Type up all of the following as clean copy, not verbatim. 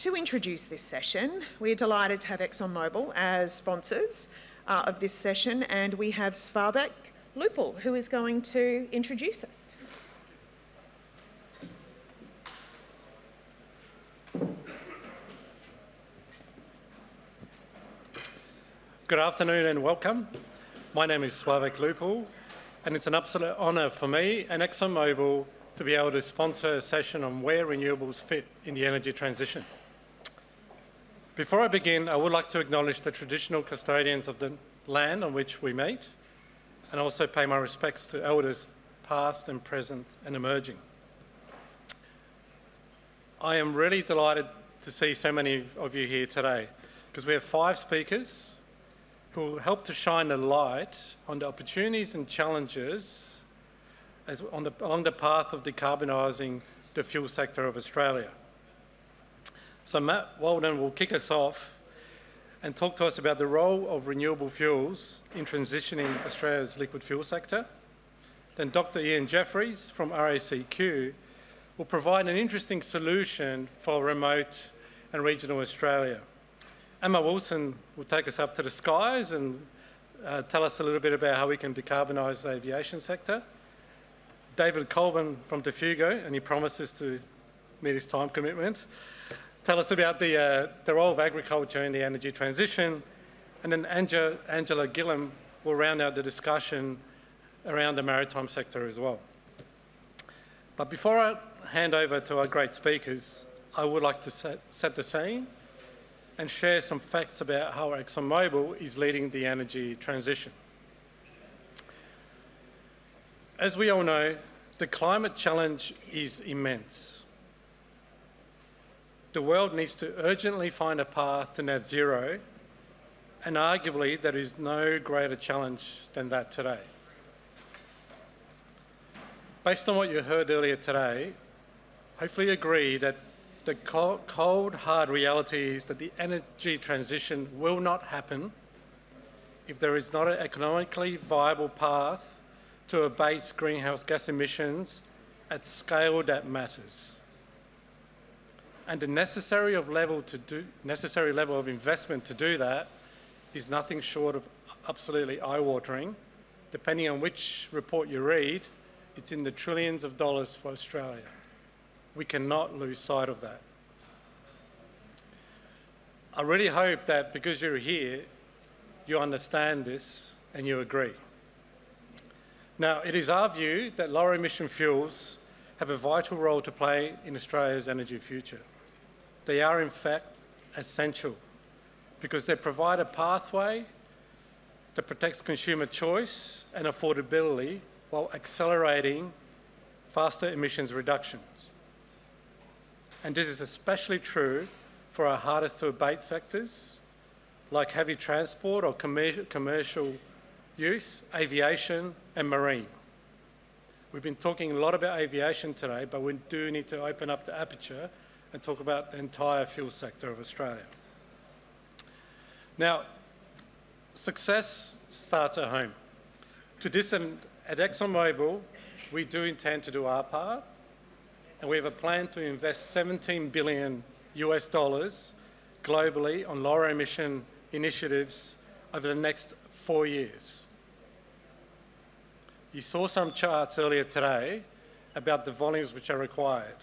To introduce this session, we're delighted to have Exxon Mobil as sponsors of this session, and we have Swavek Lupul, who is going to introduce us. Good afternoon and welcome. My name is Swavek Lupul, and it's an absolute honour for me and Exxon Mobil to be able to sponsor a session on where renewables fit in the energy transition. Before I begin, I would like to acknowledge the traditional custodians of the land on which we meet, and also pay my respects to elders past and present and emerging. I am really delighted to see so many of you here today, because we have 5 speakers who will help to shine a light on the opportunities and challenges along the path of decarbonising the fuel sector of Australia. So Matt Walden will kick us off and talk to us about the role of renewable fuels in transitioning Australia's liquid fuel sector. Then Dr. Ian Jeffries from RACQ will provide an interesting solution for remote and regional Australia. Emma Wilson will take us up to the skies and tell us a little bit about how we can decarbonise the aviation sector. David Coleman from Defugo, and he promises to meet his time commitment, tell us about the role of agriculture in the energy transition, and then Angela Gillham will round out the discussion around the maritime sector as well. But before I hand over to our great speakers, I would like to set the scene and share some facts about how Exxon Mobil is leading the energy transition. As we all know, the climate challenge is immense. The world needs to urgently find a path to net zero, and arguably there is no greater challenge than that today. Based on what you heard earlier today, hopefully you agree that the cold, hard reality is that the energy transition will not happen if there is not an economically viable path to abate greenhouse gas emissions at scale that matters. And the necessary level of investment to do that is nothing short of absolutely eye-watering. Depending on which report you read, it's in the trillions of dollars for Australia. We cannot lose sight of that. I really hope that because you're here, you understand this and you agree. Now, it is our view that lower emission fuels have a vital role to play in Australia's energy future. They are in fact essential because they provide a pathway that protects consumer choice and affordability while accelerating faster emissions reductions. And this is especially true for our hardest to abate sectors like heavy transport or commercial use, aviation and marine. We've been talking a lot about aviation today, but we do need to open up the aperture and talk about the entire fuel sector of Australia. Now, success starts at home. To this end, at Exxon Mobil, we do intend to do our part, and we have a plan to invest $17 billion globally on lower emission initiatives over the next 4 years. You saw some charts earlier today about the volumes which are required.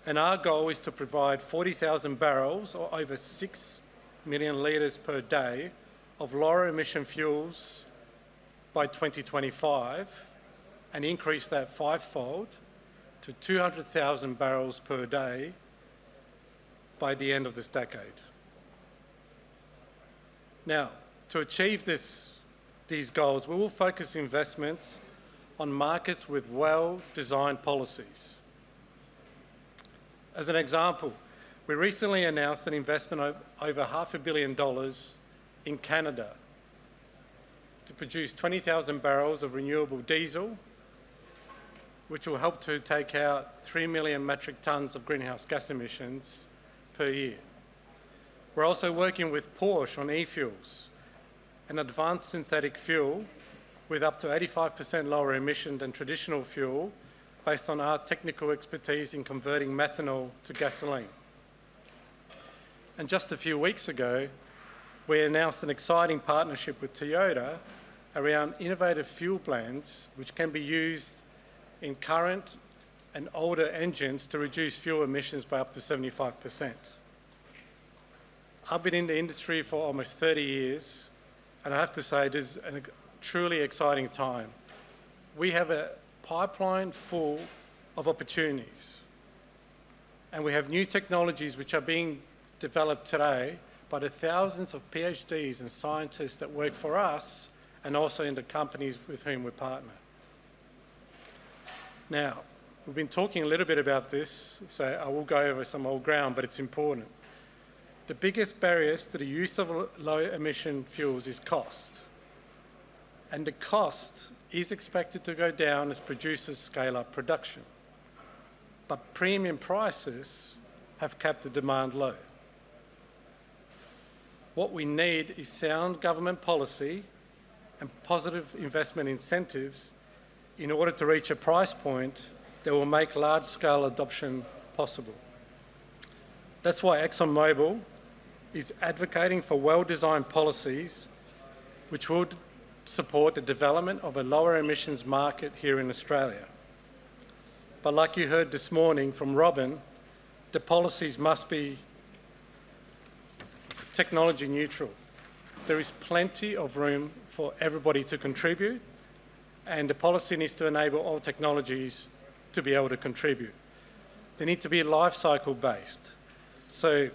And our goal is to provide 40,000 barrels or over 6 million litres per day of lower emission fuels by 2025 and increase that 5-fold to 200,000 barrels per day by the end of this decade. Now, to achieve these goals, we will focus investments on markets with well-designed policies. As an example, we recently announced an investment of over $500 million in Canada to produce 20,000 barrels of renewable diesel, which will help to take out 3 million metric tonnes of greenhouse gas emissions per year. We're also working with Porsche on e-fuels, an advanced synthetic fuel with up to 85% lower emission than traditional fuel based on our technical expertise in converting methanol to gasoline. And just a few weeks ago, we announced an exciting partnership with Toyota around innovative fuel blends which can be used in current and older engines to reduce fuel emissions by up to 75%. I've been in the industry for almost 30 years, and I have to say it is a truly exciting time. We have a pipeline full of opportunities, and we have new technologies which are being developed today by the thousands of PhDs and scientists that work for us and also in the companies with whom we partner. Now, we've been talking a little bit about this, so I will go over some old ground, but it's important. The biggest barriers to the use of low-emission fuels is cost. And the cost is expected to go down as producers scale up production. But premium prices have kept the demand low. What we need is sound government policy and positive investment incentives in order to reach a price point that will make large-scale adoption possible. That's why ExxonMobil is advocating for well-designed policies which would support the development of a lower emissions market here in Australia. But like you heard this morning from Robin, the policies must be technology neutral. There is plenty of room for everybody to contribute, and the policy needs to enable all technologies to be able to contribute. They need to be life cycle based. So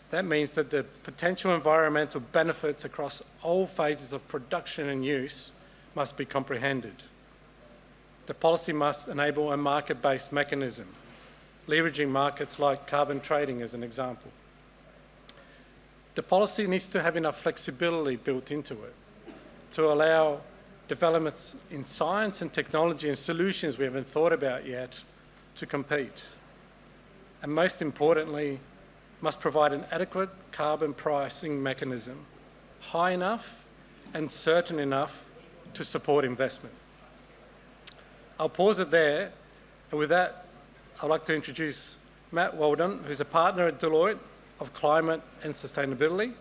that means that the potential environmental benefits across all phases of production and use must be comprehended. The policy must enable a market-based mechanism, leveraging markets like carbon trading as an example. The policy needs to have enough flexibility built into it to allow developments in science and technology and solutions we haven't thought about yet to compete. And most importantly, must provide an adequate carbon pricing mechanism, high enough and certain enough to support investment. I'll pause it there, and with that, I'd like to introduce Matt Walden, who's a partner at Deloitte of Climate and Sustainability,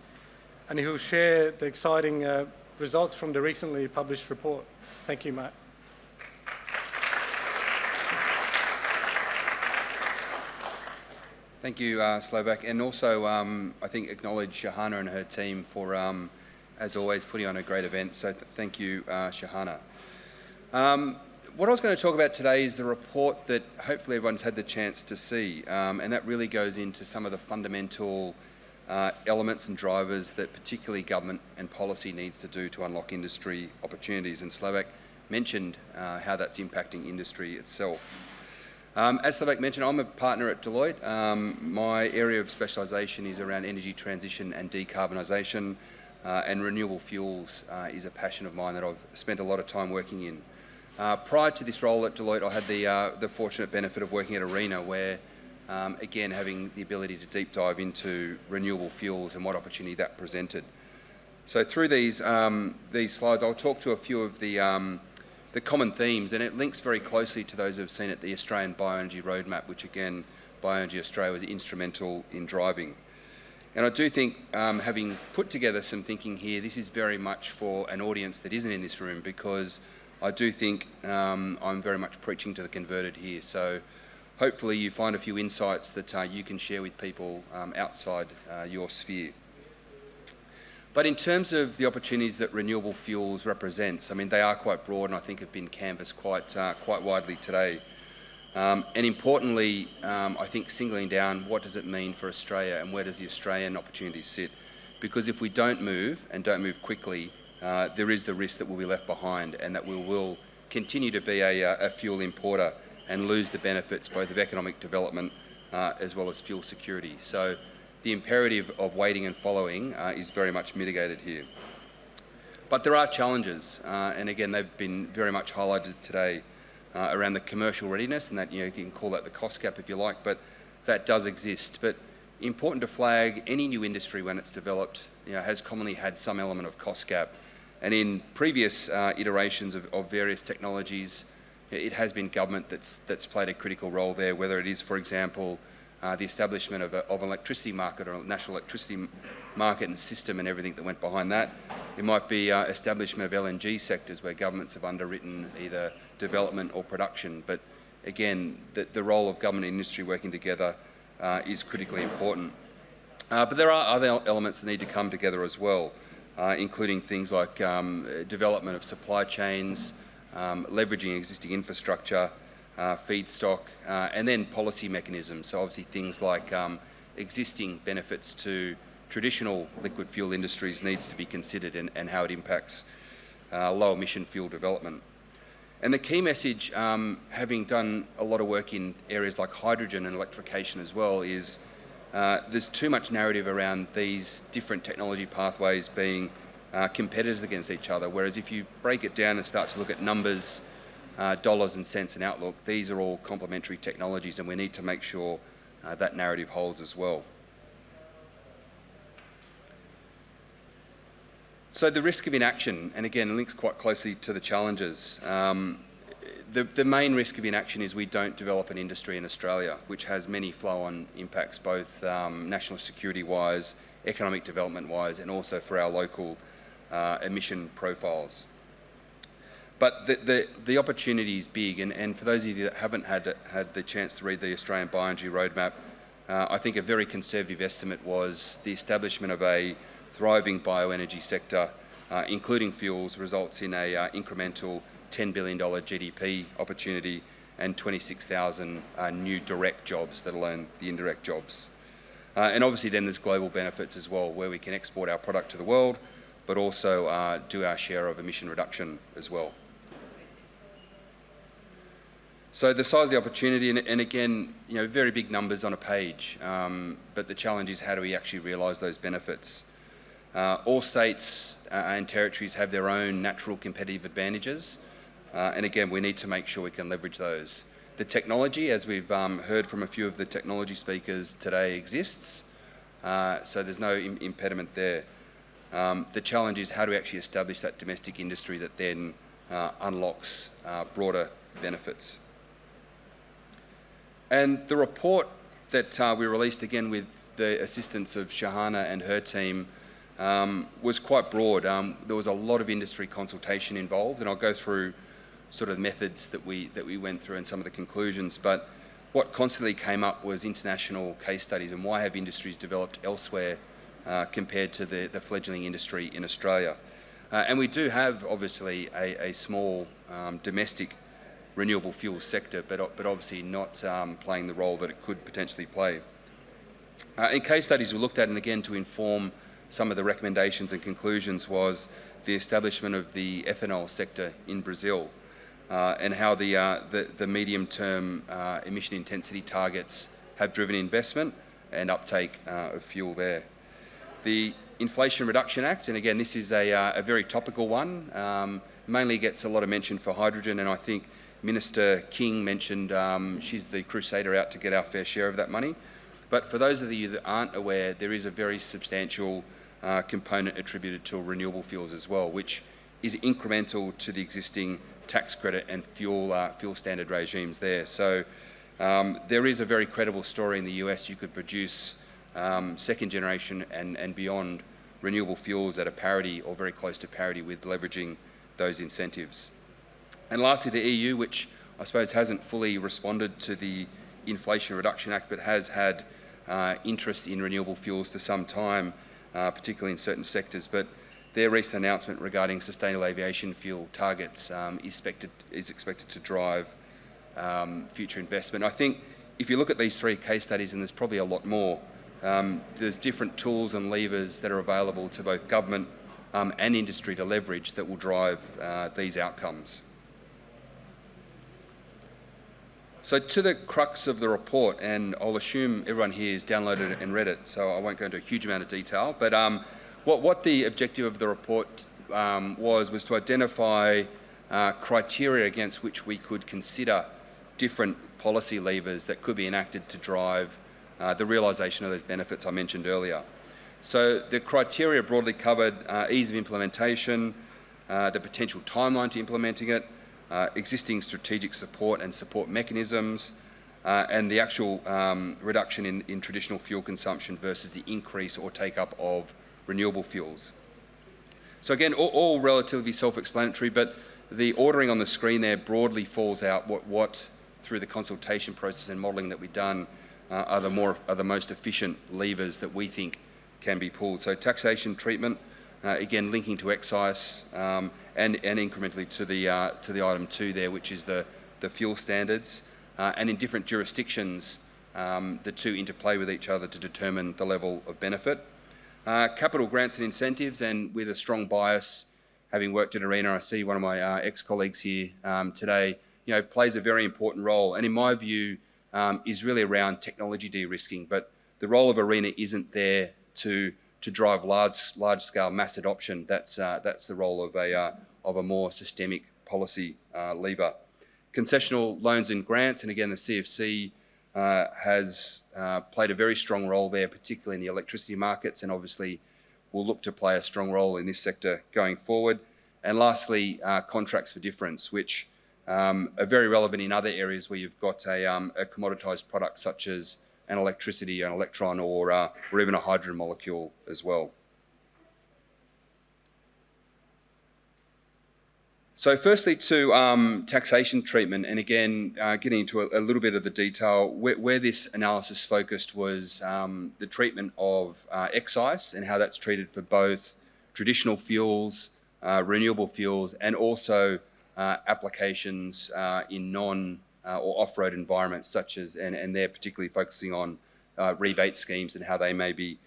and he will share the exciting results from the recently published report. Thank you, Matt. Thank you, Swavek, and also I think acknowledge Shahana and her team for, as always, putting on a great event. So thank you, Shahana. What I was going to talk about today is the report that hopefully everyone's had the chance to see, and that really goes into some of the fundamental elements and drivers that particularly government and policy needs to do to unlock industry opportunities. And Swavek mentioned how that's impacting industry itself. As Swavek mentioned, I'm a partner at Deloitte. My area of specialisation is around energy transition and decarbonisation, and renewable fuels is a passion of mine that I've spent a lot of time working in. Prior to this role at Deloitte, I had the fortunate benefit of working at ARENA, where, again, having the ability to deep dive into renewable fuels and what opportunity that presented. So through these slides, I'll talk to a few of the common themes, and it links very closely to those who've seen at the Australian Bioenergy Roadmap, which again, Bioenergy Australia was instrumental in driving. And I do think, having put together some thinking here, this is very much for an audience that isn't in this room, because I do think I'm very much preaching to the converted here. So hopefully you find a few insights that you can share with people outside your sphere. But in terms of the opportunities that renewable fuels represents, I mean, they are quite broad and I think have been canvassed quite widely today. And importantly, I think singling down what does it mean for Australia and where does the Australian opportunity sit? Because if we don't move and don't move quickly, there is the risk that we'll be left behind and that we will continue to be a fuel importer and lose the benefits both of economic development as well as fuel security. So the imperative of waiting and following is very much mitigated here. But there are challenges, and again, they've been very much highlighted today around the commercial readiness, and that, you can call that the cost gap if you like, but that does exist. But important to flag, any new industry when it's developed has commonly had some element of cost gap. And in previous iterations of various technologies, it has been government that's played a critical role there, whether it is, for example, the establishment of an electricity market or a national electricity market and system and everything that went behind that. It might be establishment of LNG sectors where governments have underwritten either development or production. But again, the role of government and industry working together is critically important. But there are other elements that need to come together as well, including things like development of supply chains, leveraging existing infrastructure, feedstock, and then policy mechanisms. So obviously things like existing benefits to traditional liquid fuel industries needs to be considered and how it impacts low emission fuel development. And the key message, having done a lot of work in areas like hydrogen and electrification as well, is there's too much narrative around these different technology pathways being competitors against each other, whereas if you break it down and start to look at numbers, dollars and cents and outlook, these are all complementary technologies, and we need to make sure that narrative holds as well. So the risk of inaction, and again, links quite closely to the challenges. The main risk of inaction is we don't develop an industry in Australia, which has many flow-on impacts, both national security-wise, economic development-wise, and also for our local emission profiles. But the opportunity is big, and for those of you that haven't had the chance to read the Australian Bioenergy Roadmap, I think a very conservative estimate was the establishment of a thriving bioenergy sector, including fuels, results in a incremental $10 billion GDP opportunity and 26,000 new direct jobs, let alone the indirect jobs. And obviously then there's global benefits as well, where we can export our product to the world, but also do our share of emission reduction as well. So the size of the opportunity, and again, very big numbers on a page, but the challenge is how do we actually realise those benefits? All states and territories have their own natural competitive advantages, and again, we need to make sure we can leverage those. The technology, as we've heard from a few of the technology speakers today, exists, so there's no impediment there. The challenge is how do we actually establish that domestic industry that then unlocks broader benefits. And the report that we released, again with the assistance of Shahana and her team, was quite broad. There was a lot of industry consultation involved, and I'll go through sort of methods that we went through and some of the conclusions. But what constantly came up was international case studies and why have industries developed elsewhere compared to the fledgling industry in Australia. And we do have obviously a small domestic renewable fuel sector, but obviously not playing the role that it could potentially play. In case studies we looked at, and again to inform some of the recommendations and conclusions, was the establishment of the ethanol sector in Brazil, and how the medium-term emission intensity targets have driven investment and uptake of fuel there. The Inflation Reduction Act, and again this is a very topical one, mainly gets a lot of mention for hydrogen, and I think Minister King mentioned she's the crusader out to get our fair share of that money. But for those of you that aren't aware, there is a very substantial component attributed to renewable fuels as well, which is incremental to the existing tax credit and fuel standard regimes there. So there is a very credible story in the US. You could produce second generation and beyond renewable fuels at a parity or very close to parity with leveraging those incentives. And lastly, the EU, which I suppose hasn't fully responded to the Inflation Reduction Act, but has had interest in renewable fuels for some time, particularly in certain sectors. But their recent announcement regarding sustainable aviation fuel targets is expected to drive future investment. I think if you look at these three case studies, and there's probably a lot more, there's different tools and levers that are available to both government and industry to leverage that will drive these outcomes. So to the crux of the report, and I'll assume everyone here has downloaded it and read it, so I won't go into a huge amount of detail, but what the objective of the report was to identify criteria against which we could consider different policy levers that could be enacted to drive the realisation of those benefits I mentioned earlier. So the criteria broadly covered ease of implementation, the potential timeline to implementing it, existing strategic support and support mechanisms, and the actual reduction in traditional fuel consumption versus the increase or take-up of renewable fuels. So again, all relatively self-explanatory, but the ordering on the screen there broadly falls out what through the consultation process and modelling that we've done are the most efficient levers that we think can be pulled. So taxation treatment, again linking to excise and incrementally to the item 2 there, which is the fuel standards, and in different jurisdictions, the two interplay with each other to determine the level of benefit. Capital grants and incentives, and with a strong bias, having worked at ARENA, I see one of my ex-colleagues here today, plays a very important role, and in my view is really around technology de-risking, but the role of ARENA isn't there to drive large-scale mass adoption. That's the role of a more systemic policy lever. Concessional loans and grants, and again the CFC has played a very strong role there, particularly in the electricity markets, and obviously will look to play a strong role in this sector going forward. And lastly, contracts for difference, which are very relevant in other areas where you've got a commoditised product such as an electricity, an electron, or even a hydrogen molecule as well. So firstly to taxation treatment, and again getting into a little bit of the detail, where this analysis focused was the treatment of excise and how that's treated for both traditional fuels, renewable fuels, and also applications in non or off-road environments, such as, and they're particularly focusing on rebate schemes and how they may be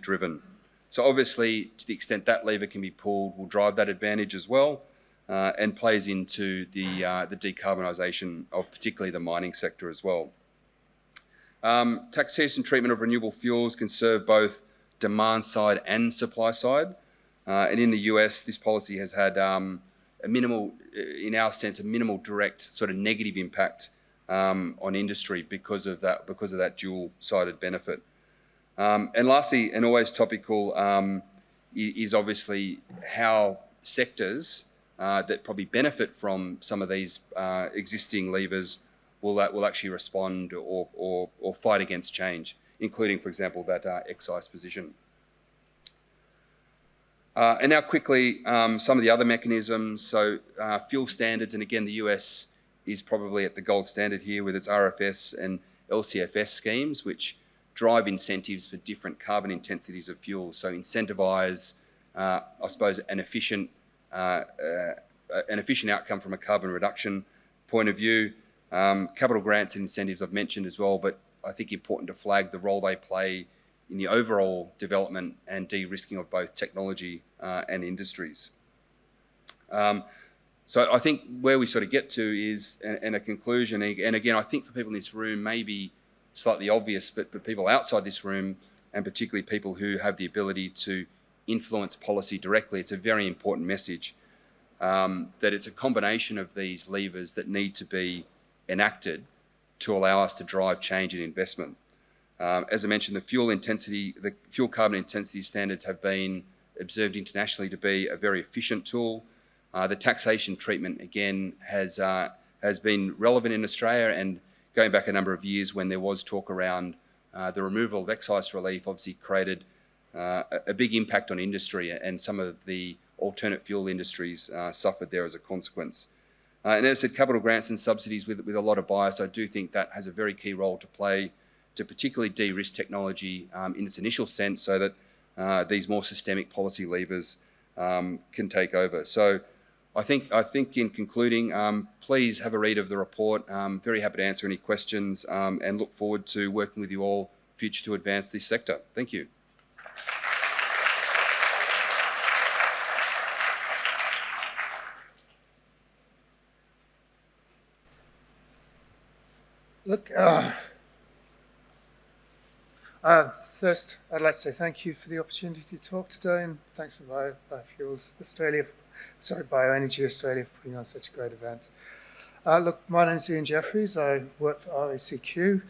driven. So obviously, to the extent that lever can be pulled, will drive that advantage as well. And plays into the decarbonisation of particularly the mining sector as well. Taxation treatment of renewable fuels can serve both demand side and supply side. And in the US, this policy has had a minimal, in our sense, a minimal direct sort of negative impact on industry because of that dual-sided benefit. And lastly, and always topical, is obviously how sectors that probably benefit from some of these existing levers will actually respond or fight against change, including, for example, that excise position. And now quickly, some of the other mechanisms. So fuel standards, and again, the US is probably at the gold standard here with its RFS and LCFS schemes, which drive incentives for different carbon intensities of fuel. So incentivise, I suppose, an efficient outcome from a carbon reduction point of view. Capital grants and incentives I've mentioned as well, but I think important to flag the role they play in the overall development and de-risking of both technology and industries. So I think where we sort of get to is, and a conclusion, and again, I think for people in this room may be slightly obvious, but people outside this room, and particularly people who have the ability to influence policy directly, it's a very important message. That it's a combination of these levers that need to be enacted to allow us to drive change in investment. As I mentioned, the fuel carbon intensity standards have been observed internationally to be a very efficient tool. The taxation treatment, again, has been relevant in Australia, and going back a number of years when there was talk around the removal of excise relief, obviously created a big impact on industry, and some of the alternate fuel industries suffered there as a consequence. And as I said, capital grants and subsidies with a lot of bias, I do think that has a very key role to play to particularly de-risk technology in its initial sense, so that these more systemic policy levers can take over. So I think in concluding, please have a read of the report. I'm very happy to answer any questions and look forward to working with you all future to advance this sector. Thank you. Look, first, I'd like to say thank you for the opportunity to talk today, and thanks for Biofuels Australia, Bioenergy Australia for putting on such a great event. Look, my name's Ian Jeffries. I work for RACQ,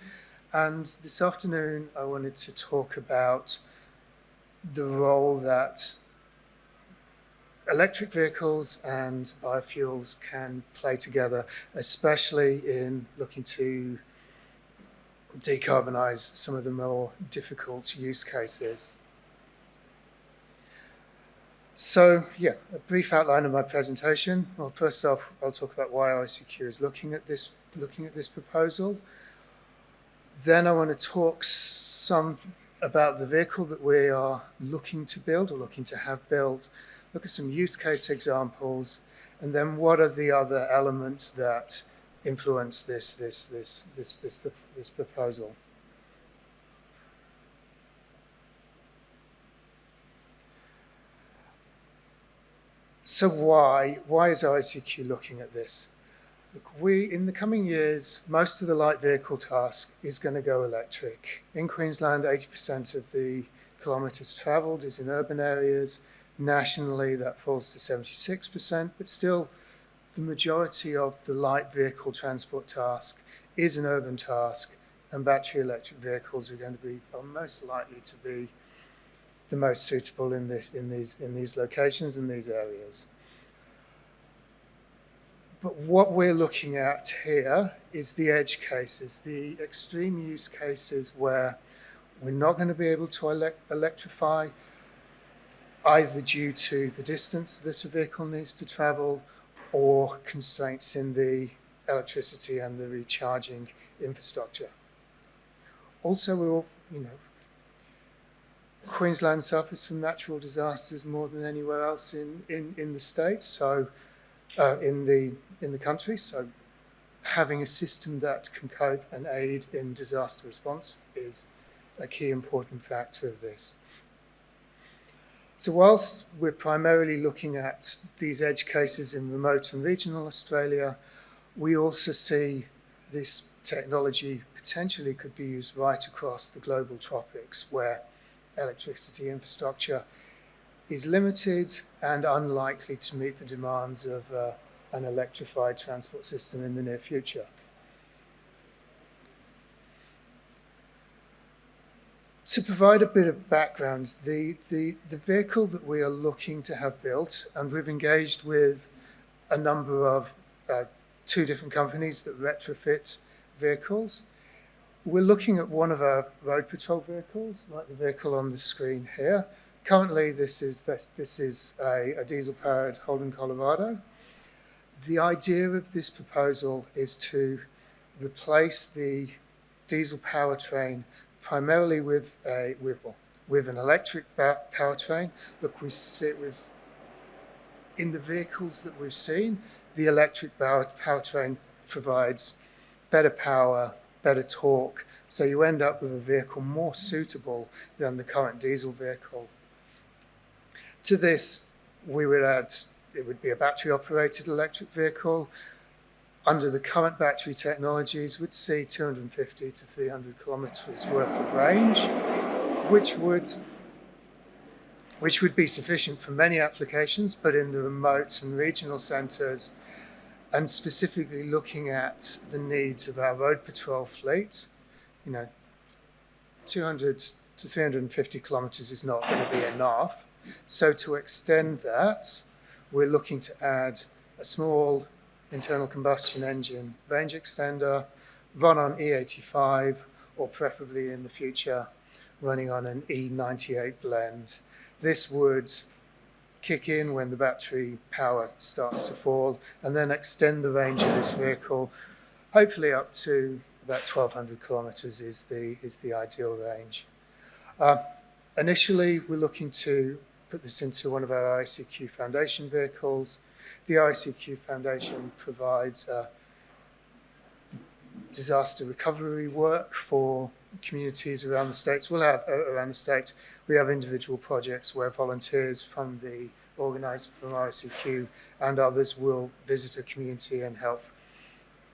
and this afternoon I wanted to talk about the role that electric vehicles and biofuels can play together, especially in looking to decarbonise some of the more difficult use cases. So, yeah, a brief outline of my presentation. Well, first off, I'll talk about why RACQ is looking at this proposal. Then I want to talk some about the vehicle that we are looking to build or looking to have built, look at some use case examples, and then what are the other elements that influence this proposal. So why is RACQ looking at this? Look, in the coming years, most of the light vehicle task is going to go electric. In Queensland, 80% of the kilometres travelled is in urban areas. Nationally, that falls to 76%, but still the majority of the light vehicle transport task is an urban task, and battery electric vehicles are most likely to be the most suitable in these locations and these areas. But what we're looking at here is the edge cases, the extreme use cases where we're not going to be able to electrify either due to the distance that a vehicle needs to travel or constraints in the electricity and the recharging infrastructure. Also, Queensland suffers from natural disasters more than anywhere else in the state, so in the country. So having a system that can cope and aid in disaster response is a key important factor of this. So whilst we're primarily looking at these edge cases in remote and regional Australia, we also see this technology potentially could be used right across the global tropics, where electricity infrastructure is limited and unlikely to meet the demands of an electrified transport system in the near future. To provide a bit of background, the vehicle that we are looking to have built, and we've engaged with a number of two different companies that retrofit vehicles. We're looking at one of our road patrol vehicles, like the vehicle on the screen here. Currently, this is a diesel-powered Walden, Colorado. The idea of this proposal is to replace the diesel powertrain primarily with an electric powertrain. Look, in the vehicles that we've seen, the electric powertrain provides better power, better torque, so you end up with a vehicle more suitable than the current diesel vehicle. To this, we would add, it would be a battery-operated electric vehicle. Under the current battery technologies, we'd see 250 to 300 kilometres worth of range, which would be sufficient for many applications, but in the remote and regional centres, and specifically looking at the needs of our road patrol fleet, 200 to 350 kilometres is not going to be enough. So to extend that, we're looking to add a small internal combustion engine range extender, run on E85, or preferably in the future, running on an E98 blend. This would kick in when the battery power starts to fall, and then extend the range of this vehicle, hopefully up to about 1,200 kilometres is the ideal range. Initially, we're looking to put this into one of our RACQ Foundation vehicles. The RACQ Foundation provides disaster recovery work for communities around the states. We have individual projects where volunteers from the organiser from RACQ and others will visit a community and help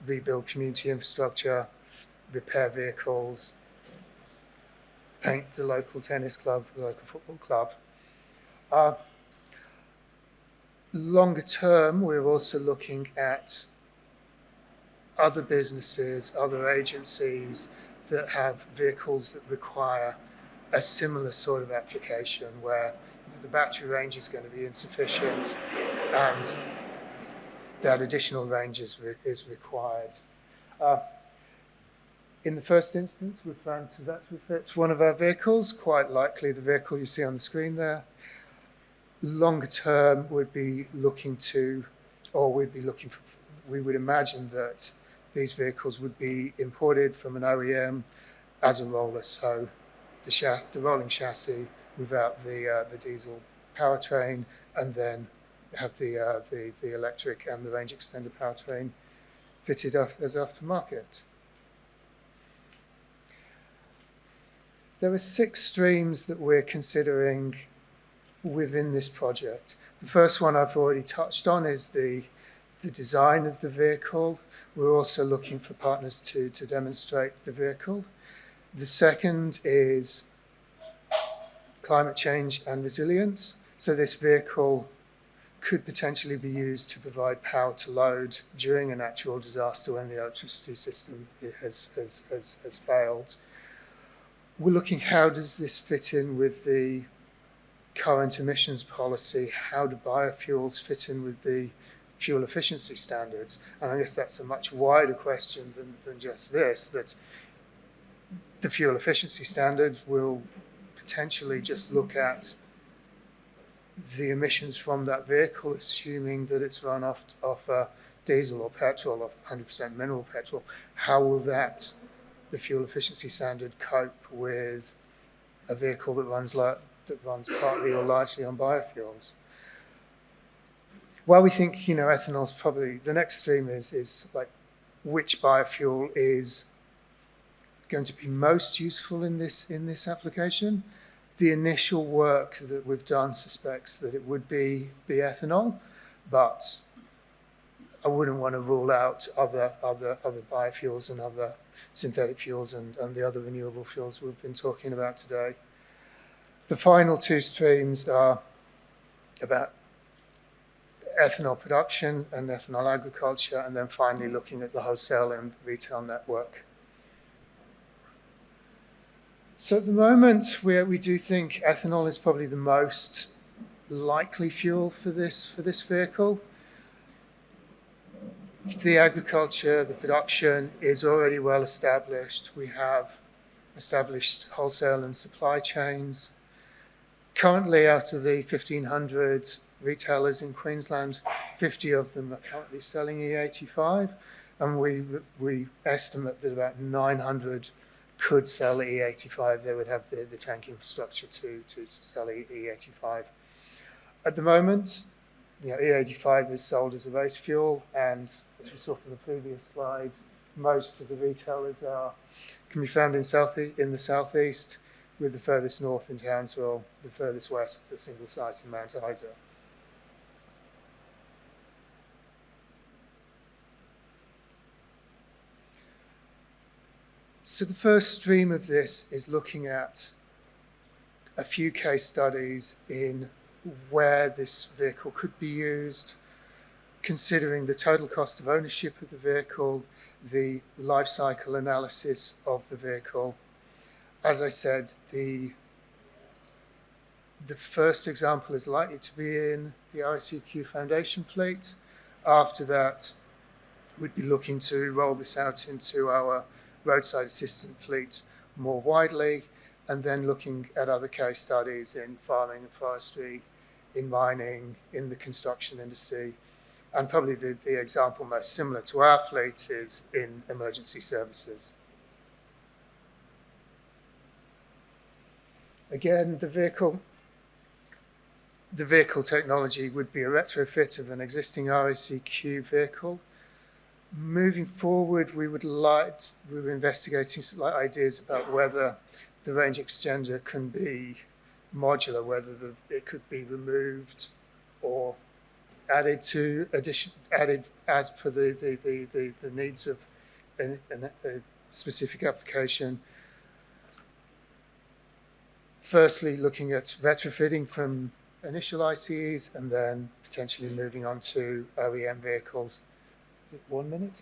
rebuild community infrastructure, repair vehicles, paint the local tennis club, the local football club. Longer term, we're also looking at other businesses, other agencies that have vehicles that require a similar sort of application where the battery range is going to be insufficient and that additional range is required. In the first instance, we plan to retrofit one of our vehicles, quite likely the vehicle you see on the screen there. Longer term, we'd be looking to, or we'd be looking for, we would imagine that these vehicles would be imported from an OEM as a roller, so the rolling chassis without the diesel powertrain, and then have the electric and the range extender powertrain fitted as aftermarket. There are 6 streams that we're considering within this project. The first one I've already touched on is the design of the vehicle. We're also looking for partners to demonstrate the vehicle. The second is climate change and resilience. So this vehicle could potentially be used to provide power to load during a natural disaster when the electricity system has failed. We're looking, how does this fit in with the current emissions policy? How do biofuels fit in with the fuel efficiency standards? And I guess that's a much wider question than just this, that the fuel efficiency standards will potentially just look at the emissions from that vehicle, assuming that it's run off diesel or petrol, or 100% mineral petrol. How will the fuel efficiency standard cope with a vehicle that runs partly or largely on biofuels? Well, we think, ethanol is probably the next stream. Is like, which biofuel is going to be most useful in this application? The initial work that we've done suspects that it would be ethanol, but I wouldn't want to rule out other biofuels and other synthetic fuels and the other renewable fuels we've been talking about today. The final 2 streams are about ethanol production and ethanol agriculture, and then finally looking at the wholesale and retail network. So at the moment, we do think ethanol is probably the most likely fuel for this vehicle. The agriculture, the production is already well established. We have established wholesale and supply chains. Currently, out of the 1,500 retailers in Queensland, 50 of them are currently selling E85, and we estimate that about 900 could sell E85. They would have the tank infrastructure to sell E85. At the moment, E85 is sold as a race fuel, and as we saw from the previous slide, most of the retailers can be found in the southeast, with the furthest north in Townsville, the furthest west, a single site in Mount Isa. So the first stream of this is looking at a few case studies in where this vehicle could be used, considering the total cost of ownership of the vehicle, the life cycle analysis of the vehicle. As I said, the first example is likely to be in the RACQ Foundation fleet. After that, we'd be looking to roll this out into our roadside assistant fleet more widely, and then looking at other case studies in farming and forestry, in mining, in the construction industry, and probably the example most similar to our fleet is in emergency services. Again, the vehicle technology would be a retrofit of an existing RACQ vehicle. Moving forward, we were investigating ideas about whether the range extender can be modular, whether it could be removed or added as per the needs of a specific application. Firstly, looking at retrofitting from initial ICEs and then potentially moving on to OEM vehicles. 1 minute?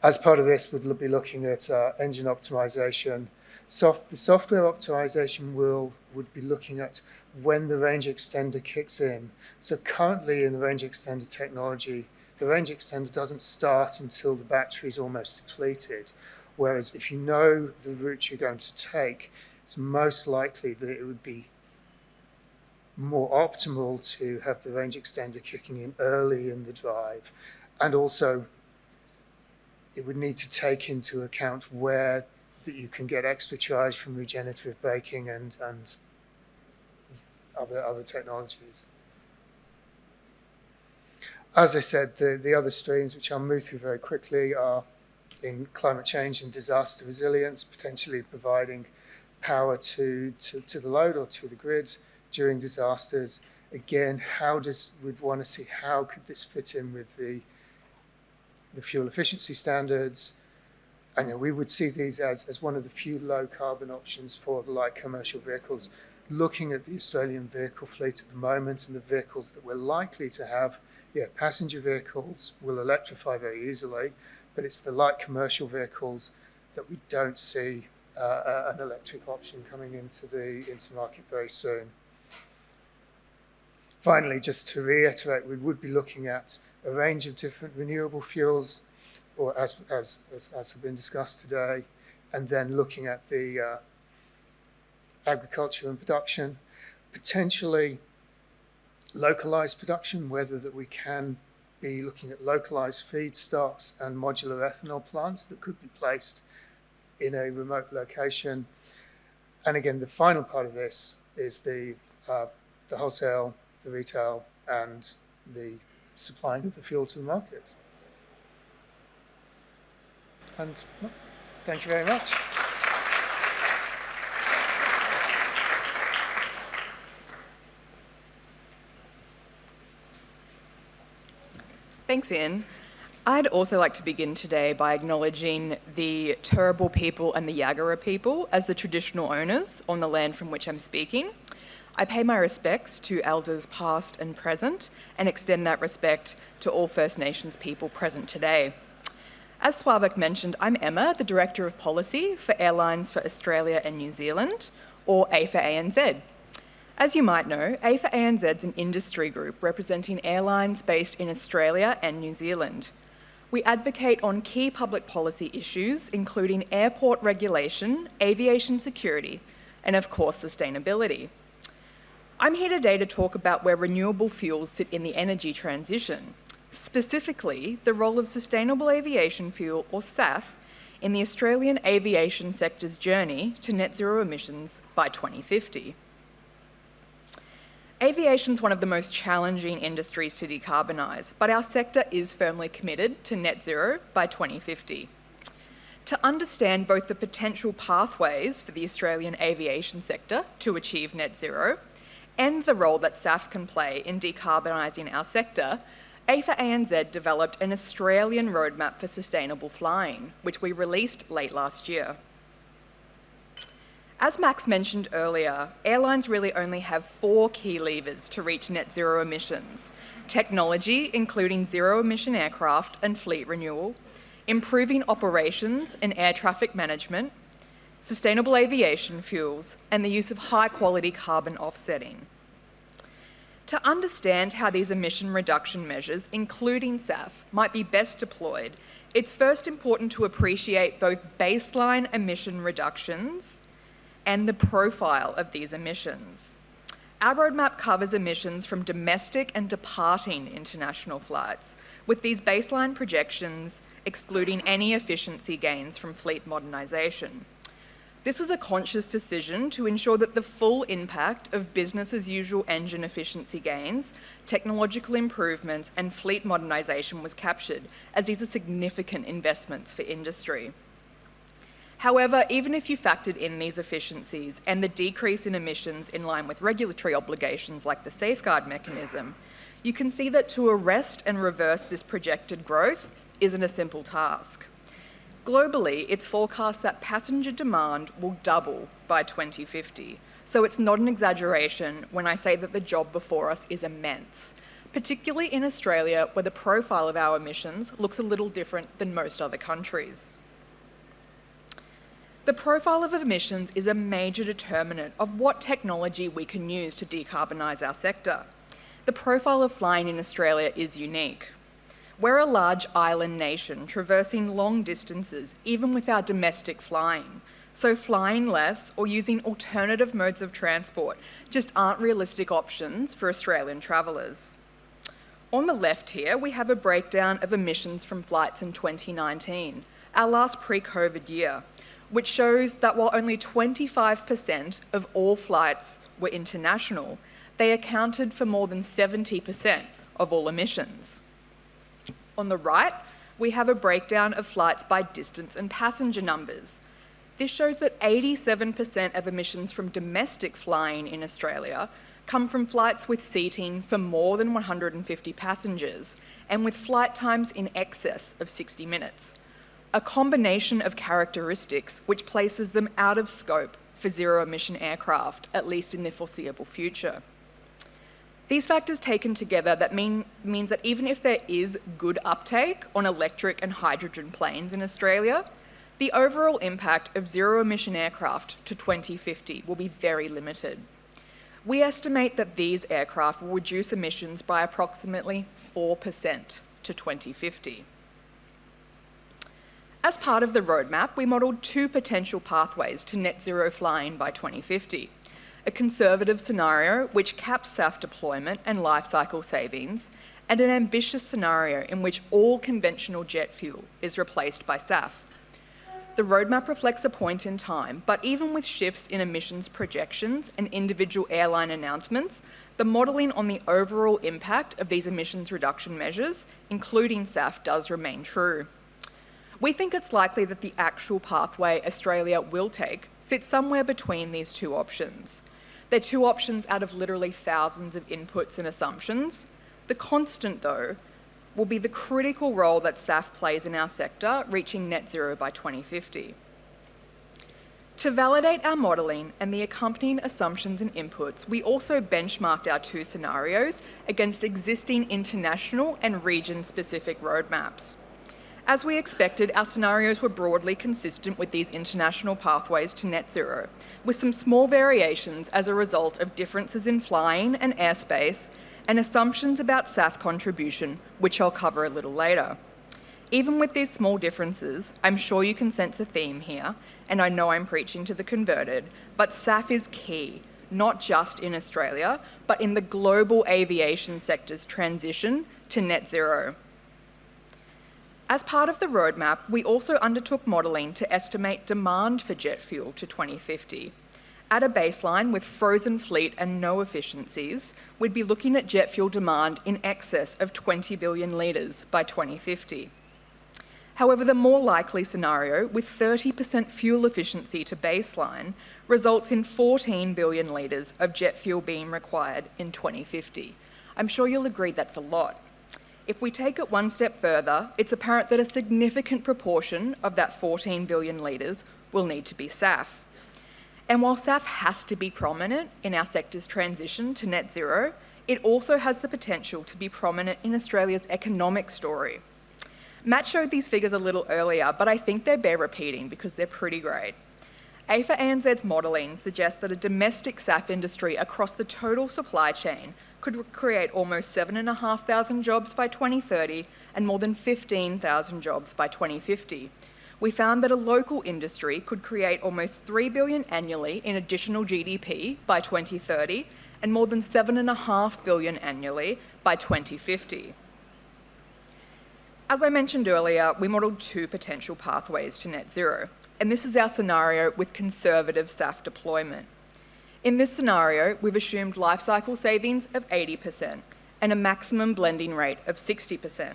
As part of this, we'll be looking at engine optimization. The software optimization would be looking at when the range extender kicks in. So currently in the range extender technology, the range extender doesn't start until the battery is almost depleted. Whereas if you know the route you're going to take, it's most likely that it would be more optimal to have the range extender kicking in early in the drive. And also, it would need to take into account where that you can get extra charge from regenerative braking and other technologies. As I said, the other streams, which I'll move through very quickly, are in climate change and disaster resilience, potentially providing power to the load or to the grid during disasters. Again, we'd want to see how could this fit in with the fuel efficiency standards. And we would see these as one of the few low carbon options for the light commercial vehicles. Looking at the Australian vehicle fleet at the moment and the vehicles that we're likely to have, passenger vehicles will electrify very easily, but it's the light commercial vehicles that we don't see an electric option coming into the market very soon. Finally, just to reiterate, we would be looking at a range of different renewable fuels, or as have been discussed today, and then looking at the agriculture and production, potentially localized production, whether that we can be looking at localized feedstocks and modular ethanol plants that could be placed in a remote location. And again, the final part of this is the wholesale, the retail, and the supplying of the fuel to the market. And thank you very much. Thanks, Ian. I'd also like to begin today by acknowledging the Turrbal people and the Yagara people as the traditional owners on the land from which I'm speaking. I pay my respects to elders past and present and extend that respect to all First Nations people present today. As Swavek mentioned, I'm Emma, the Director of Policy for Airlines for Australia and New Zealand, or A4ANZ. As you might know, A4ANZ is an industry group representing airlines based in Australia and New Zealand. We advocate on key public policy issues, including airport regulation, aviation security, and of course, sustainability. I'm here today to talk about where renewable fuels sit in the energy transition, specifically the role of sustainable aviation fuel, or SAF, in the Australian aviation sector's journey to net zero emissions by 2050. Aviation is one of the most challenging industries to decarbonise, but our sector is firmly committed to net zero by 2050. To understand both the potential pathways for the Australian aviation sector to achieve net zero and the role that SAF can play in decarbonising our sector, A4ANZ developed an Australian roadmap for sustainable flying, which we released late last year. As Max mentioned earlier, airlines really only have 4 key levers to reach net zero emissions: technology, including zero-emission aircraft and fleet renewal, improving operations and air traffic management, sustainable aviation fuels, and the use of high-quality carbon offsetting. To understand how these emission reduction measures, including SAF, might be best deployed, it's first important to appreciate both baseline emission reductions and the profile of these emissions. Our roadmap covers emissions from domestic and departing international flights, with these baseline projections excluding any efficiency gains from fleet modernisation. This was a conscious decision to ensure that the full impact of business-as-usual engine efficiency gains, technological improvements, and fleet modernisation was captured, as these are significant investments for industry. However, even if you factored in these efficiencies and the decrease in emissions in line with regulatory obligations like the safeguard mechanism, you can see that to arrest and reverse this projected growth isn't a simple task. Globally, it's forecast that passenger demand will double by 2050, so it's not an exaggeration when I say that the job before us is immense, particularly in Australia, where the profile of our emissions looks a little different than most other countries. The profile of emissions is a major determinant of what technology we can use to decarbonise our sector. The profile of flying in Australia is unique. We're a large island nation traversing long distances, even with our domestic flying. So flying less or using alternative modes of transport just aren't realistic options for Australian travellers. On the left here, we have a breakdown of emissions from flights in 2019, our last pre-COVID year, which shows that while only 25% of all flights were international, they accounted for more than 70% of all emissions. On the right, we have a breakdown of flights by distance and passenger numbers. This shows that 87% of emissions from domestic flying in Australia come from flights with seating for more than 150 passengers and with flight times in excess of 60 minutes. A combination of characteristics which places them out of scope for zero-emission aircraft, at least in the foreseeable future. These factors taken together means that even if there is good uptake on electric and hydrogen planes in Australia, the overall impact of zero-emission aircraft to 2050 will be very limited. We estimate that these aircraft will reduce emissions by approximately 4% to 2050. As part of the roadmap, we modelled two potential pathways to net zero flying by 2050. A conservative scenario which caps SAF deployment and life cycle savings, and an ambitious scenario in which all conventional jet fuel is replaced by SAF. The roadmap reflects a point in time, but even with shifts in emissions projections and individual airline announcements, the modelling on the overall impact of these emissions reduction measures, including SAF, does remain true. We think it's likely that the actual pathway Australia will take sits somewhere between these two options. They're two options out of literally thousands of inputs and assumptions. The constant, though, will be the critical role that SAF plays in our sector, reaching net zero by 2050. To validate our modelling and the accompanying assumptions and inputs, we also benchmarked our two scenarios against existing international and region-specific roadmaps. As we expected, our scenarios were broadly consistent with these international pathways to net zero, with some small variations as a result of differences in flying and airspace and assumptions about SAF contribution, which I'll cover a little later. Even with these small differences, I'm sure you can sense a theme here, and I know I'm preaching to the converted, but SAF is key, not just in Australia, but in the global aviation sector's transition to net zero. As part of the roadmap, we also undertook modelling to estimate demand for jet fuel to 2050. At a baseline with frozen fleet and no efficiencies, we'd be looking at jet fuel demand in excess of 20 billion litres by 2050. However, the more likely scenario, with 30% fuel efficiency to baseline, results in 14 billion litres of jet fuel being required in 2050. I'm sure you'll agree that's a lot. If we take it one step further, it's apparent that a significant proportion of that 14 billion litres will need to be SAF. And while SAF has to be prominent in our sector's transition to net zero, it also has the potential to be prominent in Australia's economic story. Matt showed these figures a little earlier, but I think they bear repeating because they're pretty great. AFA ANZ's modelling suggests that a domestic SAF industry across the total supply chain could create almost 7,500 jobs by 2030 and more than 15,000 jobs by 2050. We found that a local industry could create almost 3 billion annually in additional GDP by 2030 and more than 7.5 billion annually by 2050. As I mentioned earlier, we modelled two potential pathways to net zero, and this is our scenario with conservative SAF deployment. In this scenario, we've assumed life cycle savings of 80% and a maximum blending rate of 60%.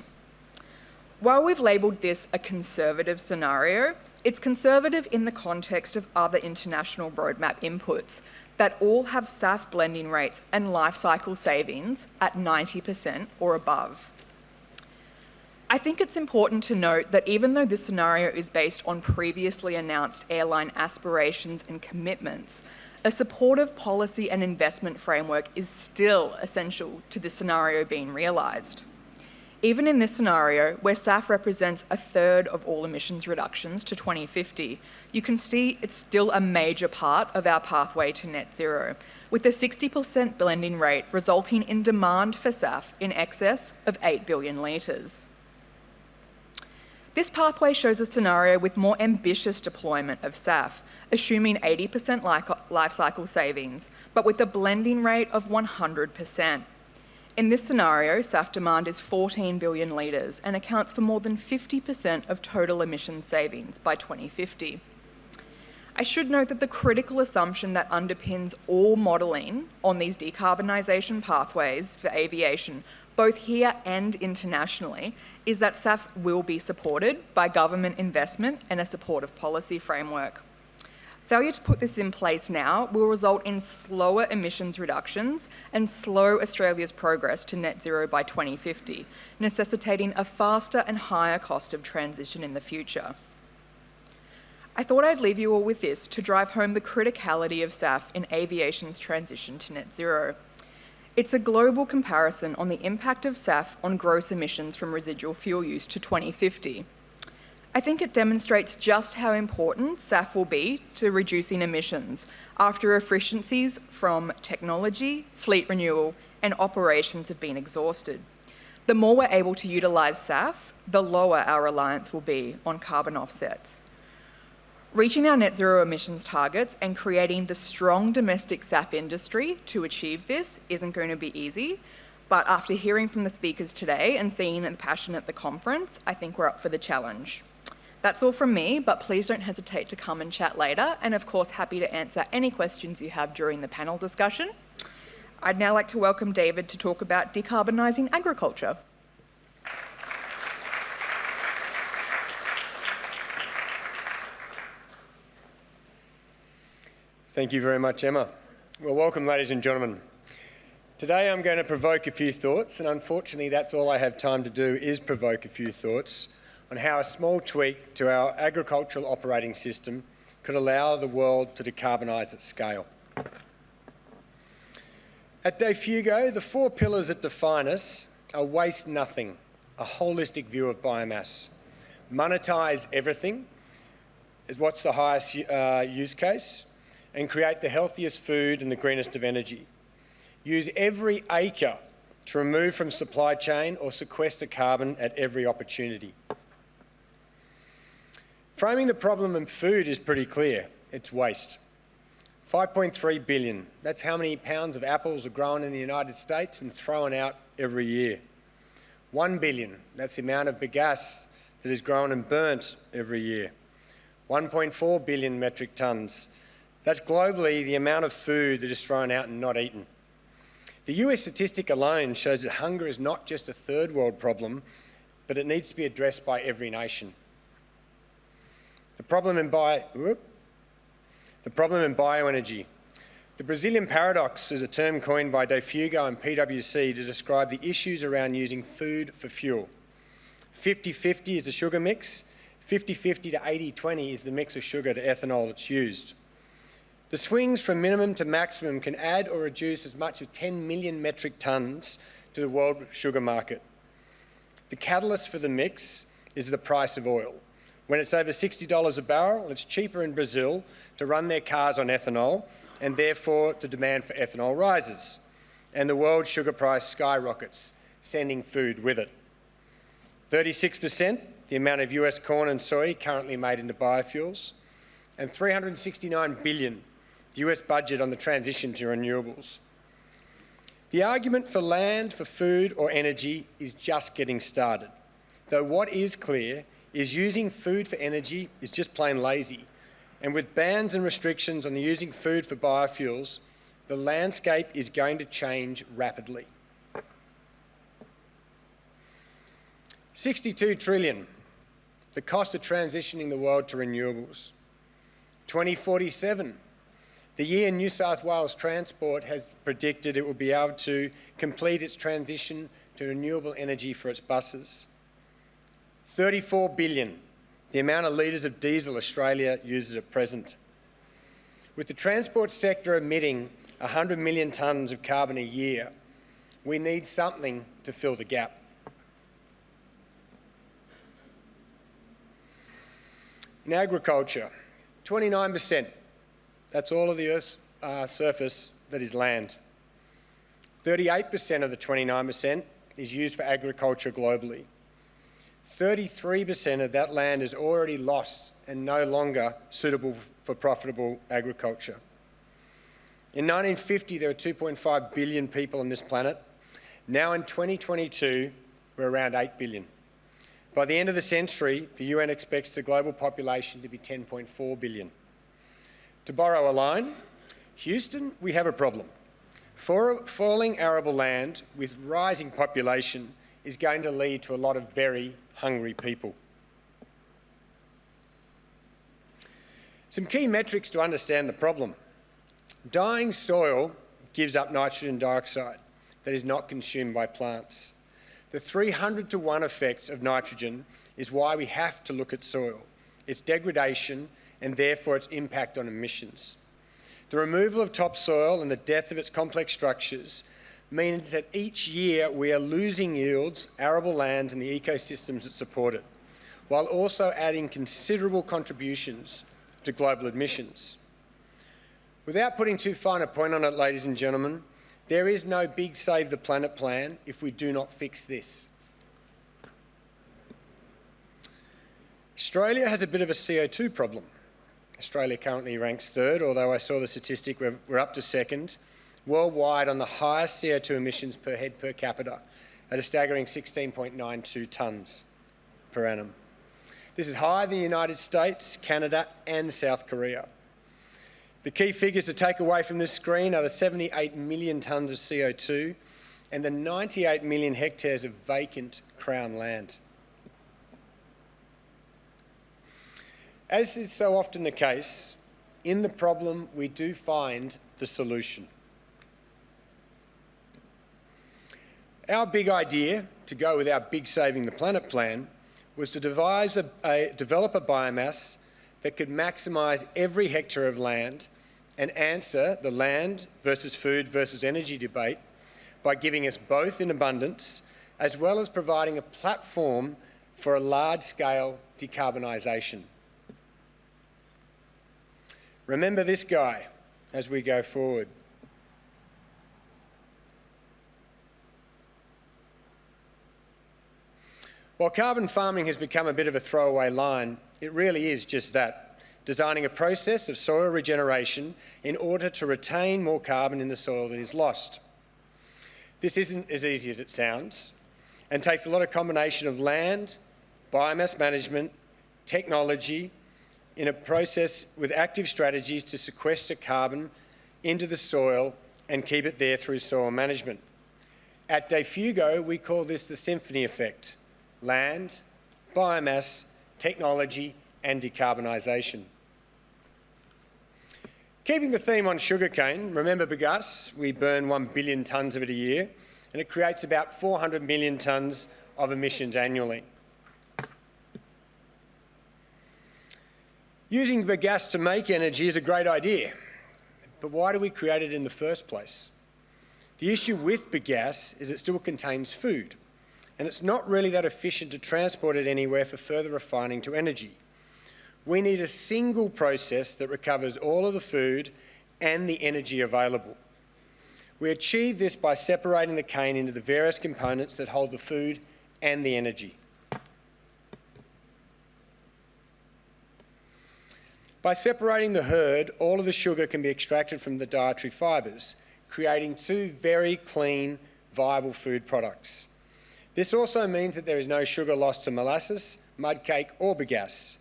While we've labelled this a conservative scenario, it's conservative in the context of other international roadmap inputs that all have SAF blending rates and life cycle savings at 90% or above. I think it's important to note that even though this scenario is based on previously announced airline aspirations and commitments, a supportive policy and investment framework is still essential to this scenario being realised. Even in this scenario, where SAF represents a third of all emissions reductions to 2050, you can see it's still a major part of our pathway to net zero, with a 60% blending rate resulting in demand for SAF in excess of 8 billion litres. This pathway shows a scenario with more ambitious deployment of SAF, assuming 80% life cycle savings, but with a blending rate of 100%. In this scenario, SAF demand is 14 billion litres and accounts for more than 50% of total emissions savings by 2050. I should note that the critical assumption that underpins all modelling on these decarbonisation pathways for aviation, both here and internationally, is that SAF will be supported by government investment and a supportive policy framework. Failure to put this in place now will result in slower emissions reductions and slow Australia's progress to net zero by 2050, necessitating a faster and higher cost of transition in the future. I thought I'd leave you all with this to drive home the criticality of SAF in aviation's transition to net zero. It's a global comparison on the impact of SAF on gross emissions from residual fuel use to 2050. I think it demonstrates just how important SAF will be to reducing emissions after efficiencies from technology, fleet renewal, and operations have been exhausted. The more we're able to utilise SAF, the lower our reliance will be on carbon offsets. Reaching our net zero emissions targets and creating the strong domestic SAF industry to achieve this isn't going to be easy, but after hearing from the speakers today and seeing the passion at the conference, I think we're up for the challenge. That's all from me, but please don't hesitate to come and chat later, and of course happy to answer any questions you have during the panel discussion. I'd now like to welcome David to talk about decarbonising agriculture. Thank you very much, Emma. Well, welcome, ladies and gentlemen. Today I'm going to provoke a few thoughts, and unfortunately that's all I have time to do is provoke a few thoughts on how a small tweak to our agricultural operating system could allow the world to decarbonise at scale. At Defugo, the 4 pillars that define us are waste nothing, a holistic view of biomass. Monetise everything is what's the highest use case, and create the healthiest food and the greenest of energy. Use every acre to remove from supply chain or sequester carbon at every opportunity. Framing the problem in food is pretty clear. It's waste. 5.3 billion. That's how many pounds of apples are grown in the United States and thrown out every year. 1 billion. That's the amount of bagasse that is grown and burnt every year. 1.4 billion metric tonnes. That's globally the amount of food that is thrown out and not eaten. The US statistic alone shows that hunger is not just a third world problem, but it needs to be addressed by every nation. The problem in bioenergy. The Brazilian paradox is a term coined by Defugo and PwC to describe the issues around using food for fuel. 50-50 is the sugar mix, 50-50 to 80-20 is the mix of sugar to ethanol that's used. The swings from minimum to maximum can add or reduce as much as 10 million metric tonnes to the world sugar market. The catalyst for the mix is the price of oil. When it's over $60 a barrel, it's cheaper in Brazil to run their cars on ethanol, and therefore the demand for ethanol rises. And the world sugar price skyrockets, sending food with it. 36%, the amount of US corn and soy currently made into biofuels, and $369 billion, the US budget on the transition to renewables. The argument for land, for food or energy is just getting started, though what is clear is using food for energy is just plain lazy, and with bans and restrictions on using food for biofuels, the landscape is going to change rapidly. 62 trillion, the cost of transitioning the world to renewables. 2047, the year New South Wales Transport has predicted it will be able to complete its transition to renewable energy for its buses. 34 billion, the amount of litres of diesel Australia uses at present. With the transport sector emitting 100 million tonnes of carbon a year, we need something to fill the gap. In agriculture, 29%, that's all of the Earth's surface that is land. 38% of the 29% is used for agriculture globally. 33% of that land is already lost and no longer suitable for profitable agriculture. In 1950, there were 2.5 billion people on this planet. Now in 2022, we're around 8 billion. By the end of the century, the UN expects the global population to be 10.4 billion. To borrow a line, Houston, we have a problem. Falling arable land with rising population is going to lead to a lot of very hungry people. Some key metrics to understand the problem. Dying soil gives up nitrogen dioxide that is not consumed by plants. The 300 to 1 effect of nitrogen is why we have to look at soil, its degradation and therefore its impact on emissions. The removal of topsoil and the death of its complex structures means that each year we are losing yields, arable lands and the ecosystems that support it, while also adding considerable contributions to global emissions. Without putting too fine a point on it, ladies and gentlemen, there is no big Save the Planet plan if we do not fix this. Australia has a bit of a CO2 problem. Australia currently ranks third, although I saw the statistic we're up to second, worldwide on the highest CO2 emissions per head per capita at a staggering 16.92 tonnes per annum. This is higher than the United States, Canada and South Korea. The key figures to take away from this screen are the 78 million tonnes of CO2 and the 98 million hectares of vacant Crown land. As is so often the case, in the problem we do find the solution. Our big idea, to go with our big Saving the Planet plan, was to develop a biomass that could maximise every hectare of land and answer the land versus food versus energy debate by giving us both in abundance, as well as providing a platform for a large-scale decarbonisation. Remember this guy as we go forward. While carbon farming has become a bit of a throwaway line, it really is just that. Designing a process of soil regeneration in order to retain more carbon in the soil that is lost. This isn't as easy as it sounds and takes a lot of combination of land, biomass management, technology, in a process with active strategies to sequester carbon into the soil and keep it there through soil management. At Defugo, we call this the symphony effect: land, biomass, technology and decarbonisation. Keeping the theme on sugarcane, remember bagasse, we burn 1 billion tonnes of it a year and it creates about 400 million tonnes of emissions annually. Using bagasse to make energy is a great idea, but why do we create it in the first place? The issue with bagasse is it still contains food and it's not really that efficient to transport it anywhere for further refining to energy. We need a single process that recovers all of the food and the energy available. We achieve this by separating the cane into the various components that hold the food and the energy. By separating the herd, all of the sugar can be extracted from the dietary fibres, creating two very clean, viable food products. This also means that there is no sugar lost to molasses, mud cake or bagasse.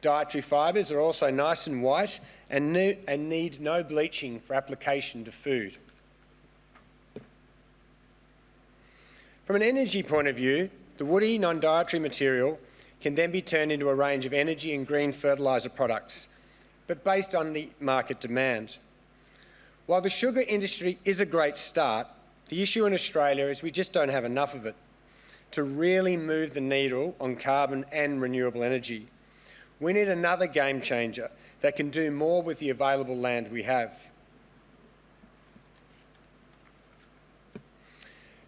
Dietary fibres are also nice and white and need no bleaching for application to food. From an energy point of view, the woody non-dietary material can then be turned into a range of energy and green fertiliser products, but based on the market demand. While the sugar industry is a great start, the issue in Australia is we just don't have enough of it to really move the needle on carbon and renewable energy. We need another game changer that can do more with the available land we have.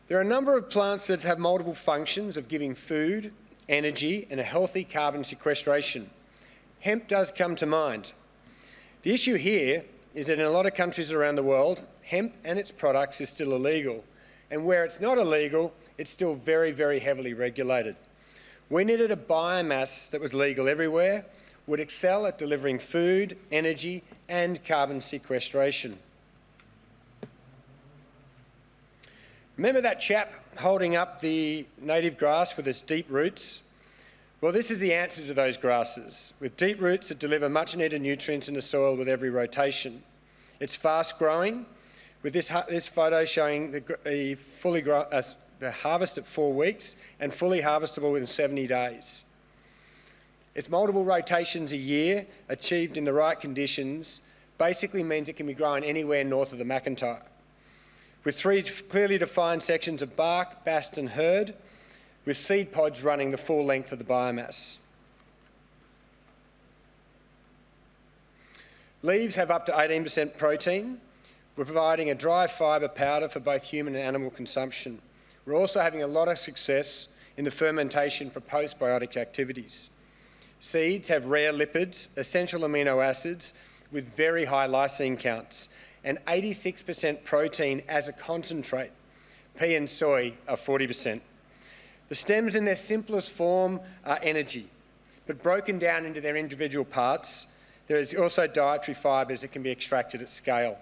There are a number of plants that have multiple functions of giving food, energy and a healthy carbon sequestration. Hemp does come to mind. The issue here is that in a lot of countries around the world, hemp and its products is still illegal, and where it's not illegal, it's still very, very heavily regulated. We needed a biomass that was legal everywhere, would excel at delivering food, energy and carbon sequestration. Remember that chap holding up the native grass with its deep roots? Well, this is the answer to those grasses, with deep roots that deliver much needed nutrients in the soil with every rotation. It's fast growing, with this photo showing the harvest at 4 weeks and fully harvestable within 70 days. Its multiple rotations a year, achieved in the right conditions, basically means it can be grown anywhere north of the McIntyre. With 3 clearly defined sections of bark, bast and hurd, with seed pods running the full length of the biomass. Leaves have up to 18% protein. We're providing a dry fibre powder for both human and animal consumption. We're also having a lot of success in the fermentation for postbiotic activities. Seeds have rare lipids, essential amino acids with very high lysine counts, and 86% protein as a concentrate. Pea and soy are 40%. The stems in their simplest form are energy, but broken down into their individual parts, there is also dietary fibres that can be extracted at scale.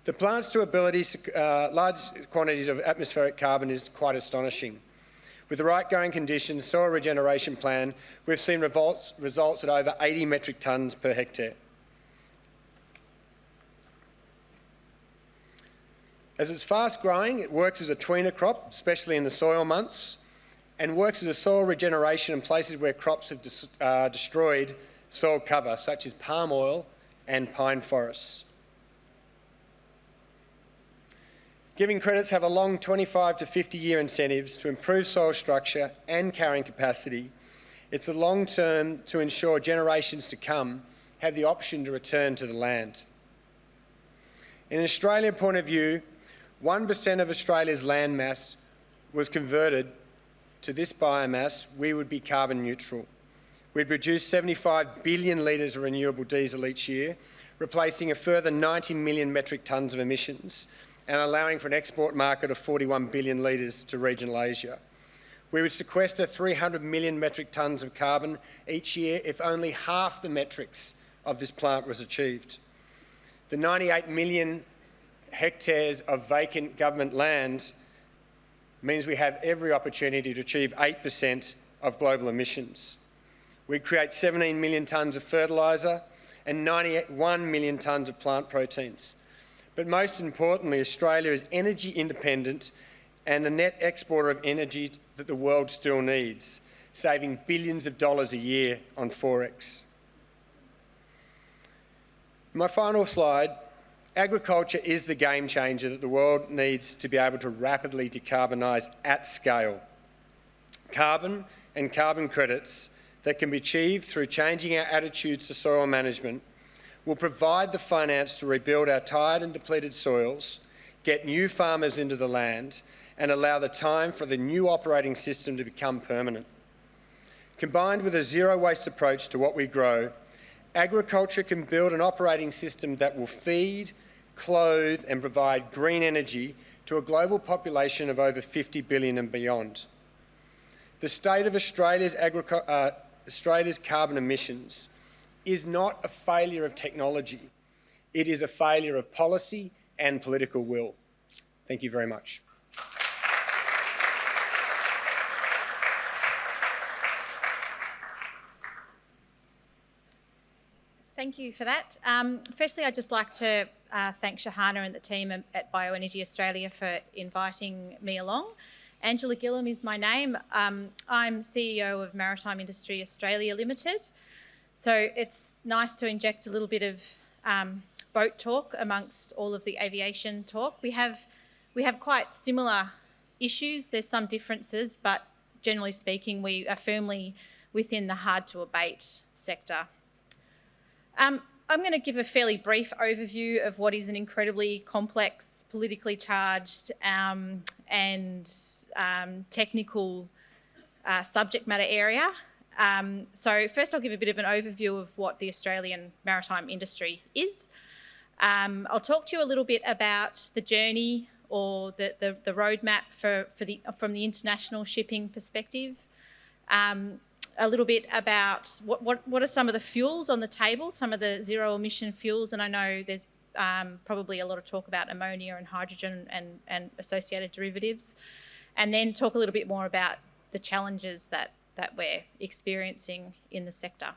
The plant's ability to large quantities of atmospheric carbon is quite astonishing. With the right growing conditions, soil regeneration plan, we've seen results at over 80 metric tonnes per hectare. As it's fast growing, it works as a tweener crop, especially in the soil months, and works as a soil regeneration in places where crops have destroyed soil cover, such as palm oil and pine forests. Giving credits have a long 25 to 50-year incentives to improve soil structure and carrying capacity. It's a long term to ensure generations to come have the option to return to the land. In an Australian point of view, 1% of Australia's land mass was converted to this biomass, we would be carbon neutral. We'd produce 75 billion litres of renewable diesel each year, replacing a further 90 million metric tonnes of emissions and allowing for an export market of 41 billion litres to regional Asia. We would sequester 300 million metric tonnes of carbon each year if only half the metrics of this plant was achieved. The 98 million hectares of vacant government land means we have every opportunity to achieve 8% of global emissions. We'd create 17 million tonnes of fertiliser and 91 million tonnes of plant proteins. But most importantly, Australia is energy independent and a net exporter of energy that the world still needs, saving billions of dollars a year on Forex. My final slide. Agriculture is the game changer that the world needs to be able to rapidly decarbonise at scale. Carbon and carbon credits that can be achieved through changing our attitudes to soil management will provide the finance to rebuild our tired and depleted soils, get new farmers into the land and allow the time for the new operating system to become permanent. Combined with a zero-waste approach to what we grow, agriculture can build an operating system that will feed, clothe and provide green energy to a global population of over 50 billion and beyond. The state of Australia's carbon emissions is not a failure of technology. It is a failure of policy and political will. Thank you very much. Thank you for that. Firstly, I'd just like to thank Shahana and the team at Bioenergy Australia for inviting me along. Angela Gillham is my name. I'm CEO of Maritime Industry Australia Limited. So it's nice to inject a little bit of boat talk amongst all of the aviation talk. We have quite similar issues. There's some differences, but generally speaking, we are firmly within the hard to abate sector. I'm going to give a fairly brief overview of what is an incredibly complex, politically charged and technical subject matter area. So first I'll give a bit of an overview of what the Australian maritime industry is. I'll talk to you a little bit about the journey or the roadmap from the international shipping perspective. A little bit about what are some of the fuels on the table, some of the zero emission fuels, and I know there's probably a lot of talk about ammonia and hydrogen and associated derivatives, and then talk a little bit more about the challenges that we're experiencing in the sector.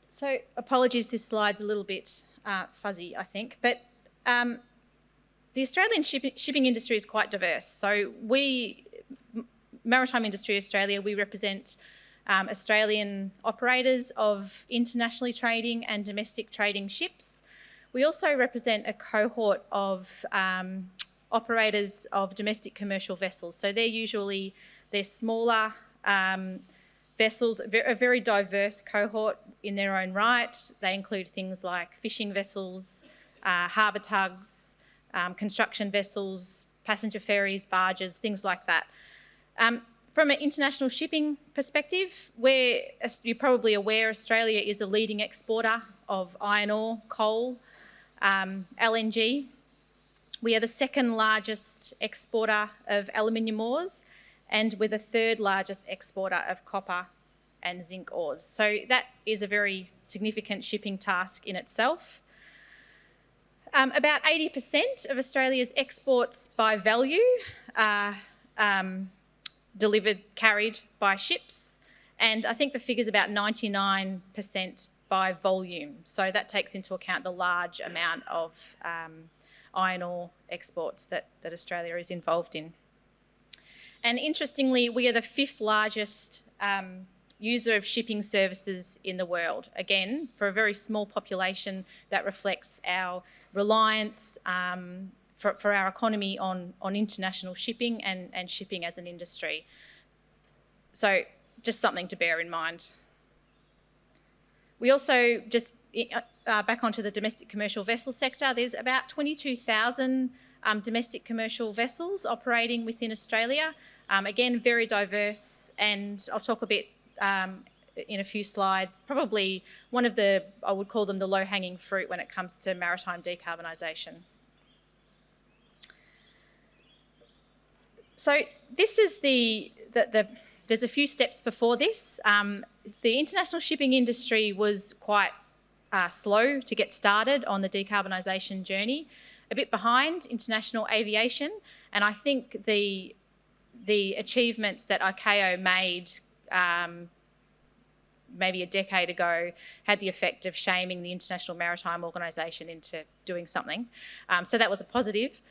So apologies, this slide's a little bit fuzzy, I think, but the Australian shipping industry is quite diverse. So Maritime Industry Australia, we represent Australian operators of internationally trading and domestic trading ships. We also represent a cohort of operators of domestic commercial vessels. So they're smaller vessels, a very diverse cohort in their own right. They include things like fishing vessels, harbour tugs, construction vessels, passenger ferries, barges, things like that. From an international shipping perspective, you're probably aware Australia is a leading exporter of iron ore, coal, LNG. We are the second largest exporter of aluminium ores, and we're the third largest exporter of copper and zinc ores. So that is a very significant shipping task in itself. About 80% of Australia's exports by value are carried by ships, and I think the figure's about 99% by volume. So that takes into account the large amount of iron ore exports that Australia is involved in. And interestingly, we are the fifth largest user of shipping services in the world. Again, for a very small population, that reflects our reliance for our economy on international shipping and shipping as an industry. So just something to bear in mind. We also, just back onto the domestic commercial vessel sector, there's about 22,000 domestic commercial vessels operating within Australia. Again, very diverse, and I'll talk a bit in a few slides, probably one of I would call them the low-hanging fruit when it comes to maritime decarbonisation. So this is there's a few steps before this. The international shipping industry was quite slow to get started on the decarbonisation journey, a bit behind international aviation, and I think the achievements that ICAO made maybe a decade ago had the effect of shaming the International Maritime Organisation into doing something. So that was a positive.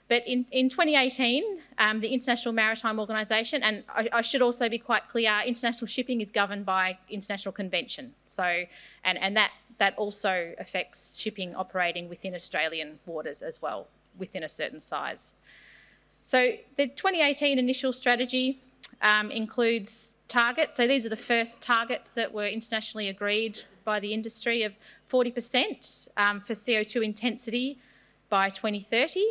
But in 2018, the International Maritime Organisation, and I should also be quite clear, international shipping is governed by international convention. So, and that also affects shipping operating within Australian waters as well, within a certain size. So the 2018 initial strategy includes targets. So these are the first targets that were internationally agreed by the industry of 40% for CO2 intensity by 2030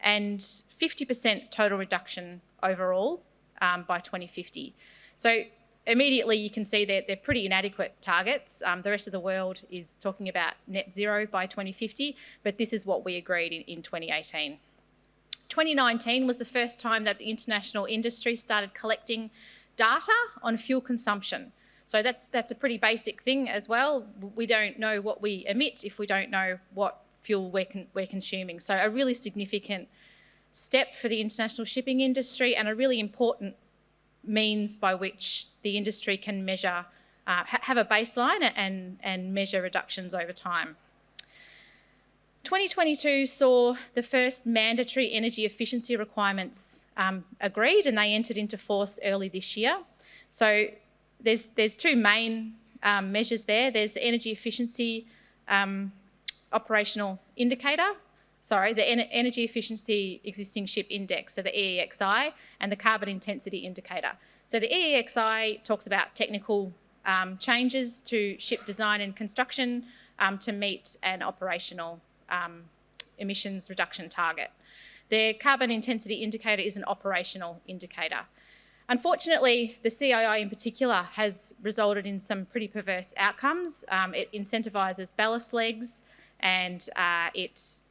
and 50% total reduction overall by 2050. So immediately you can see that they're pretty inadequate targets. The rest of the world is talking about net zero by 2050, but this is what we agreed in 2018. 2019 was the first time that the international industry started collecting data on fuel consumption. So that's a pretty basic thing as well. We don't know what we emit if we don't know what fuel we're consuming. So a really significant step for the international shipping industry and a really important means by which the industry can measure, have a baseline and measure reductions over time. 2022 saw the first mandatory energy efficiency requirements agreed, and they entered into force early this year. So there's two main measures there. There's the energy efficiency operational indicator, the energy efficiency existing ship index, so the EEXI, and the carbon intensity indicator. So the EEXI talks about technical changes to ship design and construction to meet an operational emissions reduction target. The carbon intensity indicator is an operational indicator. Unfortunately, the CII in particular has resulted in some pretty perverse outcomes. It incentivises ballast legs and it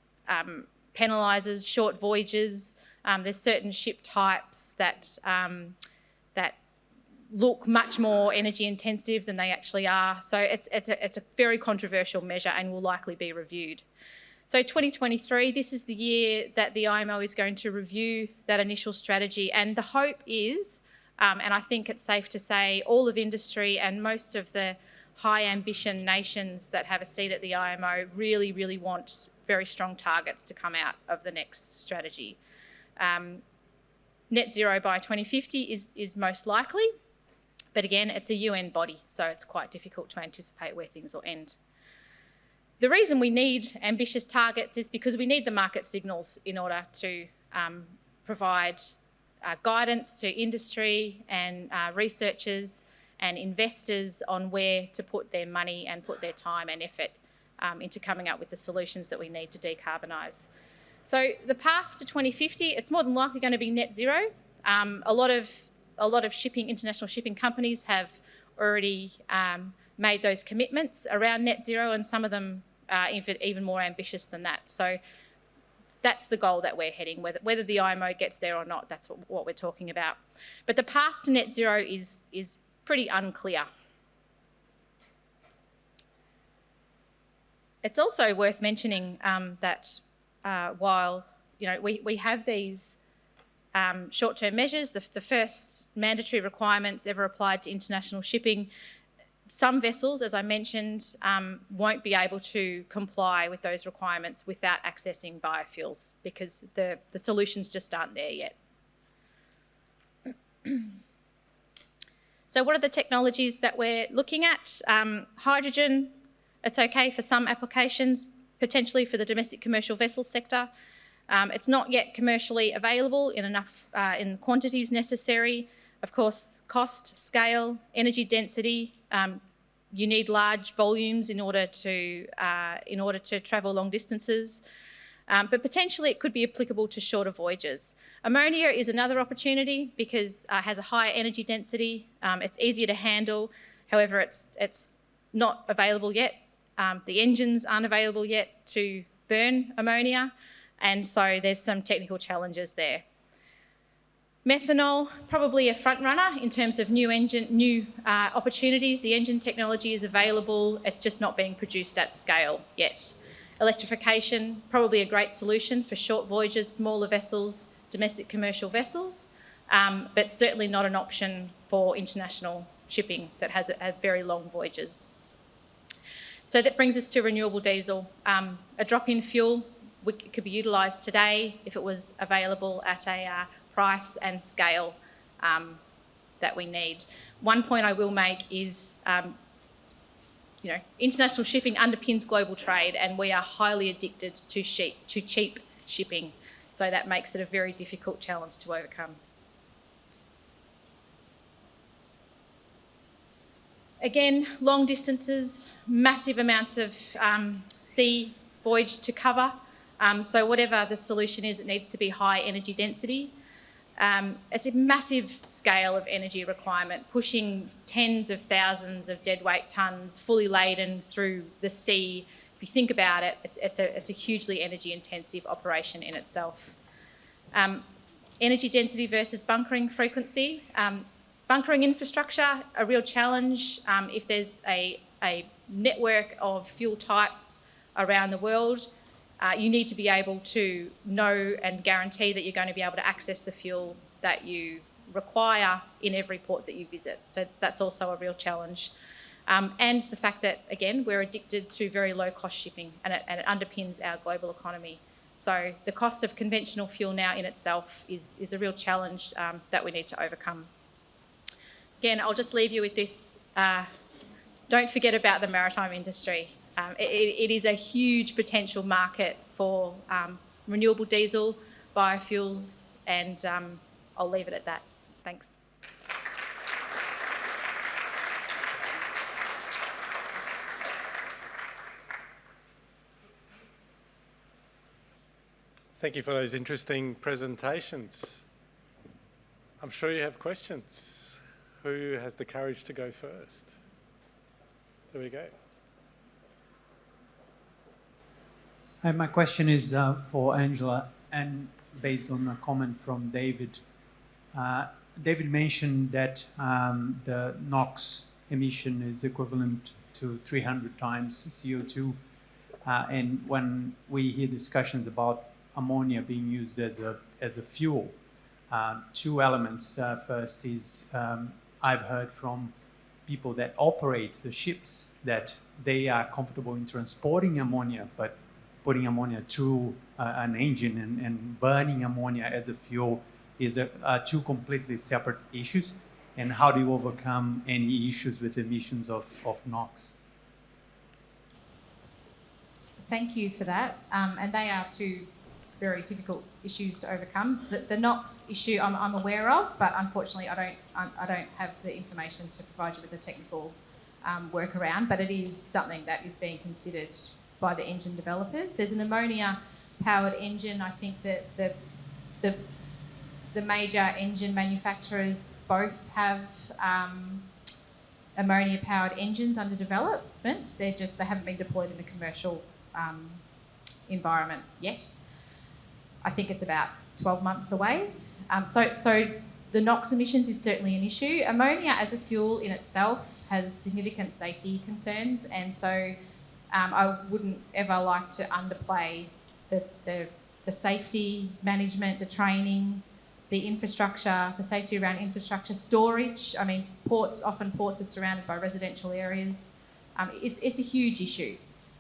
penalises short voyages. There's certain ship types that look much more energy intensive than they actually are. So it's a very controversial measure and will likely be reviewed. So 2023, this is the year that the IMO is going to review that initial strategy, and the hope is, and I think it's safe to say, all of industry and most of the high ambition nations that have a seat at the IMO really, really want very strong targets to come out of the next strategy. Net zero by 2050 is most likely, but again, it's a UN body, so it's quite difficult to anticipate where things will end. The reason we need ambitious targets is because we need the market signals in order to provide guidance to industry and researchers and investors on where to put their money and put their time and effort into coming up with the solutions that we need to decarbonise. So the path to 2050, it's more than likely going to be net zero. A lot of shipping, international shipping companies have already made those commitments around net zero, and some of them even more ambitious than that. So that's the goal that we're heading. Whether the IMO gets there or not, that's what we're talking about. But the path to net zero is pretty unclear. It's also worth mentioning that while we have these short-term measures, the first mandatory requirements ever applied to international shipping, some vessels, as I mentioned, won't be able to comply with those requirements without accessing biofuels because the solutions just aren't there yet. So what are the technologies that we're looking at? Hydrogen, it's okay for some applications, potentially for the domestic commercial vessel sector. It's not yet commercially available in enough in quantities necessary. Of course, cost, scale, energy density. You need large volumes in order to travel long distances. But potentially it could be applicable to shorter voyages. Ammonia is another opportunity because it has a higher energy density. It's easier to handle. However, it's not available yet. The engines aren't available yet to burn ammonia, and so there's some technical challenges there. Methanol, probably a front runner in terms of new opportunities. The engine technology is available, it's just not being produced at scale yet. Electrification, probably a great solution for short voyages, smaller vessels, domestic commercial vessels, but certainly not an option for international shipping that has very long voyages. So that brings us to renewable diesel. A drop-in fuel could be utilised today if it was available at a price and scale that we need. One point I will make is, international shipping underpins global trade, and we are highly addicted to cheap shipping. So that makes it a very difficult challenge to overcome. Again, long distances, massive amounts of sea voyage to cover. So whatever the solution is, it needs to be high energy density. It's a massive scale of energy requirement, pushing tens of thousands of deadweight tonnes fully laden through the sea. If you think about it, it's a hugely energy intensive operation in itself. Energy density versus bunkering frequency. Bunkering infrastructure, a real challenge. If there's a network of fuel types around the world, you need to be able to know and guarantee that you're going to be able to access the fuel that you require in every port that you visit. So that's also a real challenge. And the fact that, again, we're addicted to very low-cost shipping, and it underpins our global economy. So the cost of conventional fuel now in itself is a real challenge that we need to overcome. Again, I'll just leave you with this. Don't forget about the maritime industry. It is a huge potential market for renewable diesel, biofuels, and I'll leave it at that. Thanks. Thank you for those interesting presentations. I'm sure you have questions. Who has the courage to go first? There we go. Hi, my question is for Angela, and based on a comment from David. David mentioned that the NOx emission is equivalent to 300 times CO2. And when we hear discussions about ammonia being used as a fuel, two elements. First is I've heard from people that operate the ships that they are comfortable in transporting ammonia, but putting ammonia through an engine and burning ammonia as a fuel is two completely separate issues. And how do you overcome any issues with emissions of NOx? Thank you for that. And they are two very difficult issues to overcome. The NOx issue I'm aware of, but unfortunately I don't have the information to provide you with the technical workaround. But it is something that is being considered by the engine developers. There's an ammonia-powered engine. I think that the major engine manufacturers both have ammonia-powered engines under development. They haven't been deployed in a commercial environment yet. I think it's about 12 months away. So the NOx emissions is certainly an issue. Ammonia as a fuel in itself has significant safety concerns, and so I wouldn't ever like to underplay the safety management, the training, the infrastructure, the safety around infrastructure, storage. I mean, ports are surrounded by residential areas. It's a huge issue,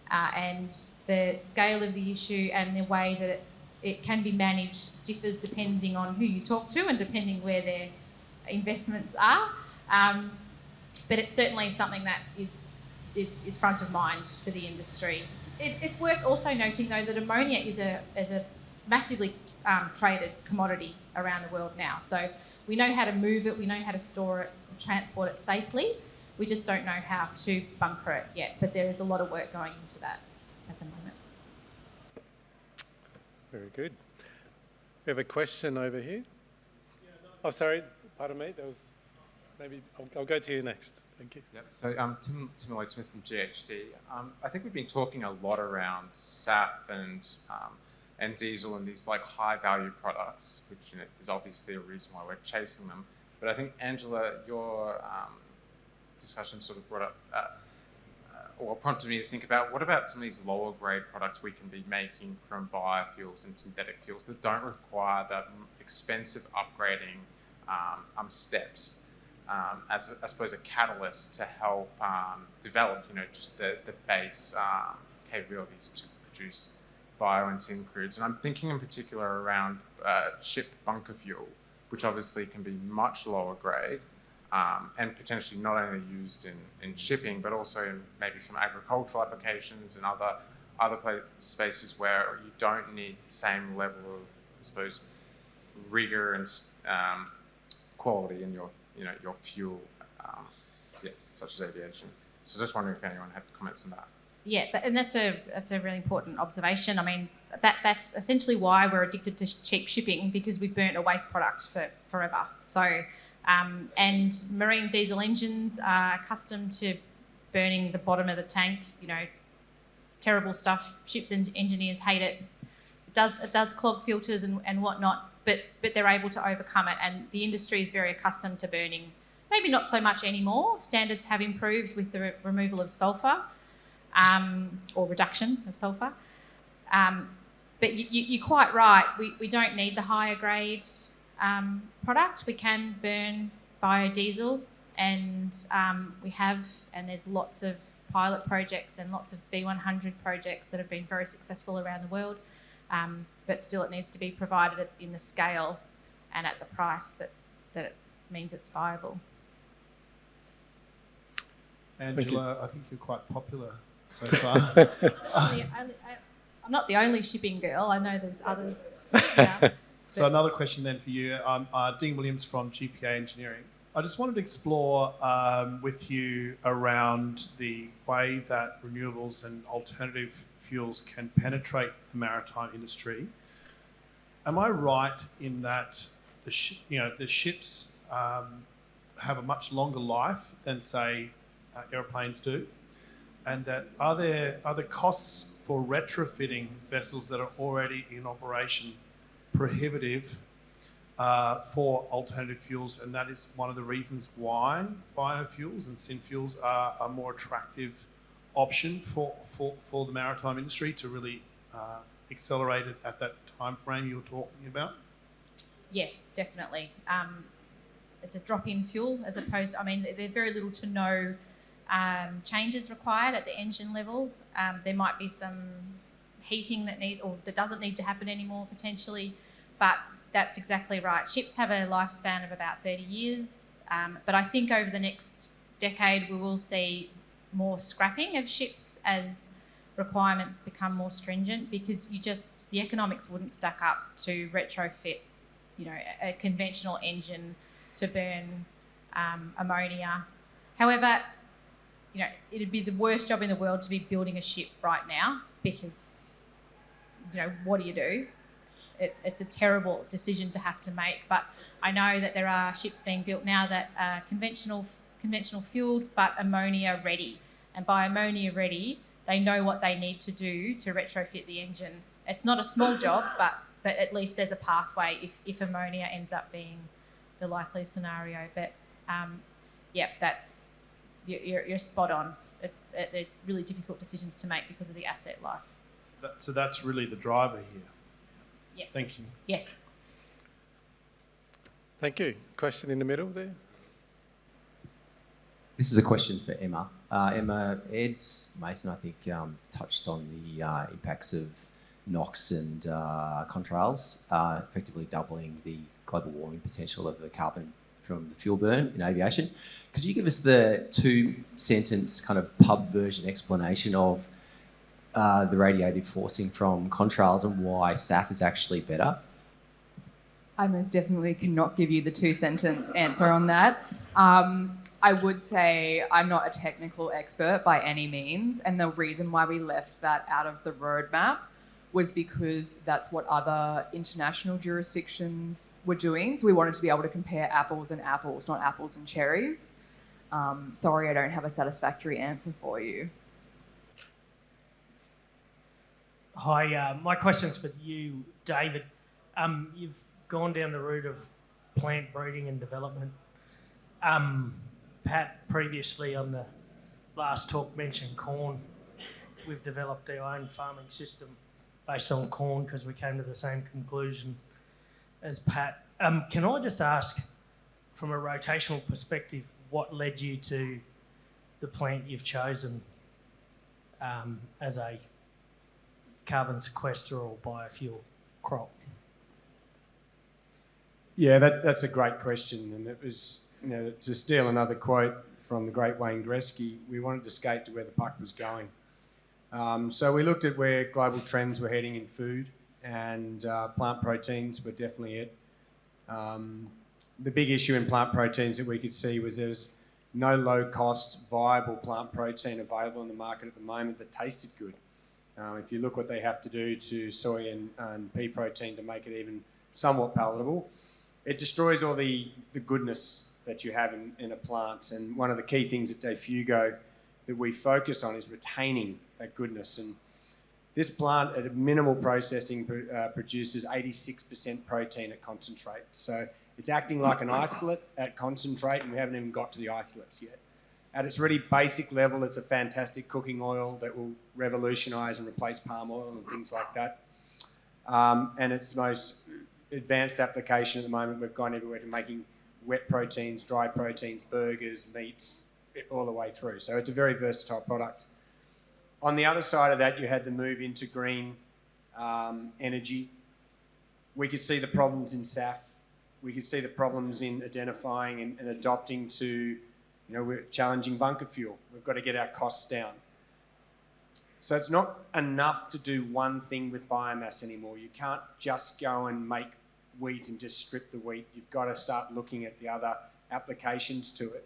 and the scale of the issue and the way that it can be managed differs depending on who you talk to and depending where their investments are. But it's certainly something that is front of mind for the industry. It's worth also noting, though, that ammonia is a massively traded commodity around the world now. So we know how to move it, we know how to store it, transport it safely. We just don't know how to bunker it yet. But there is a lot of work going into that at the moment. Very good. We have a question over here. Oh, sorry, pardon me. There was maybe I'll go to you next. Thank you. Yep. So Tim Lloyd-Smith from GHD. I think we've been talking a lot around SAF and diesel and these like high value products, which is obviously a reason why we're chasing them. But I think Angela, your discussion sort of brought up or prompted me to think about what about some of these lower grade products we can be making from biofuels and synthetic fuels that don't require that expensive upgrading steps as I suppose a catalyst to help develop just the base capabilities to produce bio and syn crudes. And I'm thinking in particular around ship bunker fuel, which obviously can be much lower grade and potentially not only used in shipping, but also in maybe some agricultural applications and other spaces where you don't need the same level of, I suppose, rigor and quality in your fuel, such as aviation. So just wondering if anyone had comments on that. Yeah, and that's a really important observation. I mean, that's essentially why we're addicted to cheap shipping, because we've burnt a waste product for forever. So, and marine diesel engines are accustomed to burning the bottom of the tank. Terrible stuff. Ships and engineers hate it. It does clog filters and whatnot, but they're able to overcome it. And the industry is very accustomed to burning. Maybe not so much anymore. Standards have improved with the removal of sulphur. Or reduction of sulphur. But you're quite right, we don't need the higher grade product. We can burn biodiesel, and there's lots of pilot projects and lots of B100 projects that have been very successful around the world, but still it needs to be provided in the scale and at the price that it means it's viable. Angela, I think you're quite popular so far. I'm not the only shipping girl. I know there's others. Yeah. So another question then for you. I'm Dean Williams from GPA Engineering. I just wanted to explore with you around the way that renewables and alternative fuels can penetrate the maritime industry. Am I right in that the ships have a much longer life than, say, airplanes do? and that are the costs for retrofitting vessels that are already in operation prohibitive for alternative fuels, and that is one of the reasons why biofuels and synfuels are a more attractive option for the maritime industry to really accelerate it at that time frame you were talking about? Yes, definitely. It's a drop-in fuel as opposed to, I mean, there's very little to no changes required at the engine level. There might be some heating that doesn't need to happen anymore potentially, but that's exactly right. Ships have a lifespan of about 30 years, but I think over the next decade we will see more scrapping of ships as requirements become more stringent, because the economics wouldn't stack up to retrofit, a conventional engine to burn ammonia. However, it'd be the worst job in the world to be building a ship right now, because, what do you do? It's a terrible decision to have to make. But I know that there are ships being built now that are conventional fueled but ammonia ready. And by ammonia ready, they know what they need to do to retrofit the engine. It's not a small job, but at least there's a pathway if ammonia ends up being the likely scenario. But that's you're spot on. They're really difficult decisions to make because of the asset life. So that's really the driver here. Yes. Thank you. Yes. Thank you. Question in the middle there. This is a question for Emma. Emma, Ed Mason, I think, touched on the impacts of NOx and contrails, effectively doubling the global warming potential of the carbon from the fuel burn in aviation. Could you give us the 2-sentence kind of pub version explanation of the radiative forcing from contrails and why SAF is actually better? I most definitely cannot give you the 2-sentence answer on that. I would say I'm not a technical expert by any means, and the reason why we left that out of the roadmap was because that's what other international jurisdictions were doing. So we wanted to be able to compare apples and apples, not apples and cherries. Sorry, I don't have a satisfactory answer for you. Hi, my question's for you, David. You've gone down the route of plant breeding and development. Pat previously on the last talk mentioned corn. We've developed our own farming system based on corn because we came to the same conclusion as Pat. Can I just ask, from a rotational perspective, what led you to the plant you've chosen as a carbon sequester or biofuel crop? Yeah, that's a great question, and it was, to steal another quote from the great Wayne Gretzky, we wanted to skate to where the puck was going. So we looked at where global trends were heading in food, and plant proteins were definitely it. The big issue in plant proteins that we could see was there's no low-cost, viable plant protein available in the market at the moment that tasted good. If you look what they have to do to soy and pea protein to make it even somewhat palatable, it destroys all the goodness that you have in a plant. And one of the key things at Defugo that we focus on is retaining that goodness. And this plant at a minimal processing produces 86% protein at concentrate. So it's acting like an isolate at concentrate, and we haven't even got to the isolates yet. At its really basic level, it's a fantastic cooking oil that will revolutionise and replace palm oil and things like that. And its most advanced application at the moment, we've gone everywhere to making wet proteins, dry proteins, burgers, meats, all the way through. So it's a very versatile product. On the other side of that, you had the move into green energy. We could see the problems in SAF. We could see the problems in identifying and adopting to, we're challenging bunker fuel. We've got to get our costs down. So it's not enough to do one thing with biomass anymore. You can't just go and make weeds and just strip the wheat. You've got to start looking at the other applications to it.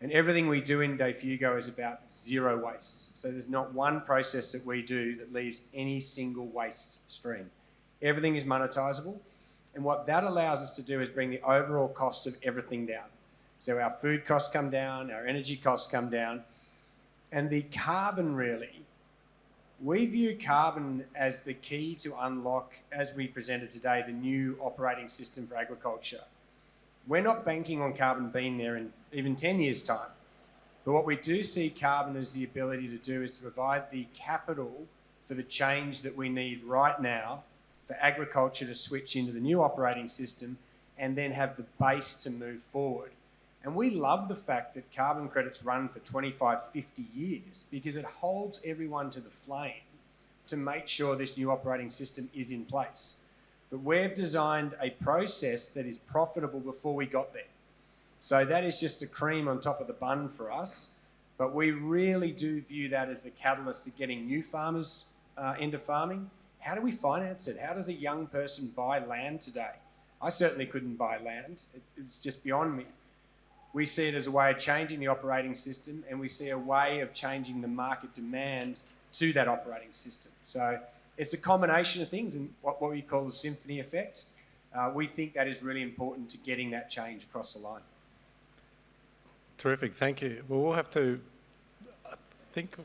And everything we do in Defugo is about zero waste. So there's not one process that we do that leaves any single waste stream. Everything is monetisable. And what that allows us to do is bring the overall cost of everything down. So our food costs come down, our energy costs come down, And the carbon really, we view carbon as the key to unlock, as we presented today, the new operating system for agriculture. We're not banking on carbon being there in even 10 years' time. But what we do see carbon as the ability to do is to provide the capital for the change that we need right now for agriculture to switch into the new operating system and then have the base to move forward. And we love the fact that carbon credits run for 25, 50 years because it holds everyone to the flame to make sure this new operating system is in place. But we've designed a process that is profitable before we got there. So that is just the cream on top of the bun for us. But we really do view that as the catalyst to getting new farmers into farming. How do we finance it? How does a young person buy land today? I certainly couldn't buy land. It's just beyond me. We see it as a way of changing the operating system, and we see a way of changing the market demand to that operating system. So it's a combination of things and what we call the symphony effect. We think that is really important to getting that change across the line. Terrific, thank you. Well, we'll have to, I think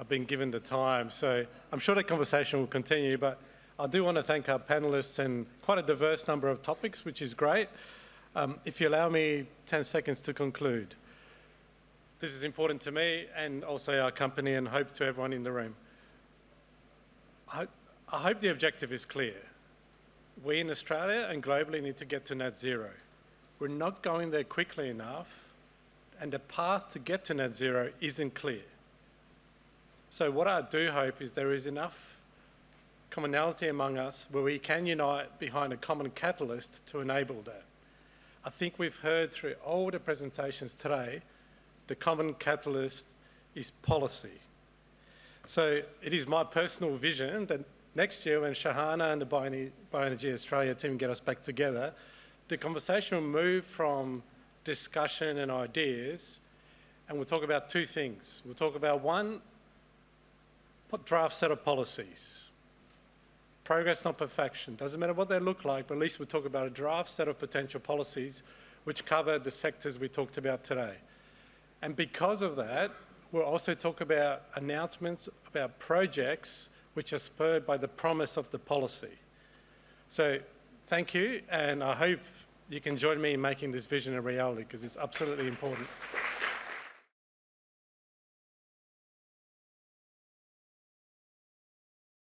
I've been given the time, so I'm sure the conversation will continue, but I do want to thank our panellists and quite a diverse number of topics, which is great. If you allow me 10 seconds to conclude. This is important to me and also our company, and hope to everyone in the room. I hope the objective is clear. We in Australia and globally need to get to net zero. We're not going there quickly enough, and the path to get to net zero isn't clear. So what I do hope is there is enough commonality among us where we can unite behind a common catalyst to enable that. I think we've heard through all the presentations today, the common catalyst is policy. So it is my personal vision that next year when Shahana and the Bioenergy Australia team get us back together, the conversation will move from discussion and ideas, and we'll talk about two things. We'll talk about one, what draft set of policies. Progress, not perfection. Doesn't matter what they look like, but at least we'll talk about a draft set of potential policies which cover the sectors we talked about today. And because of that, we'll also talk about announcements about projects which are spurred by the promise of the policy. So thank you, and I hope you can join me in making this vision a reality because it's absolutely important.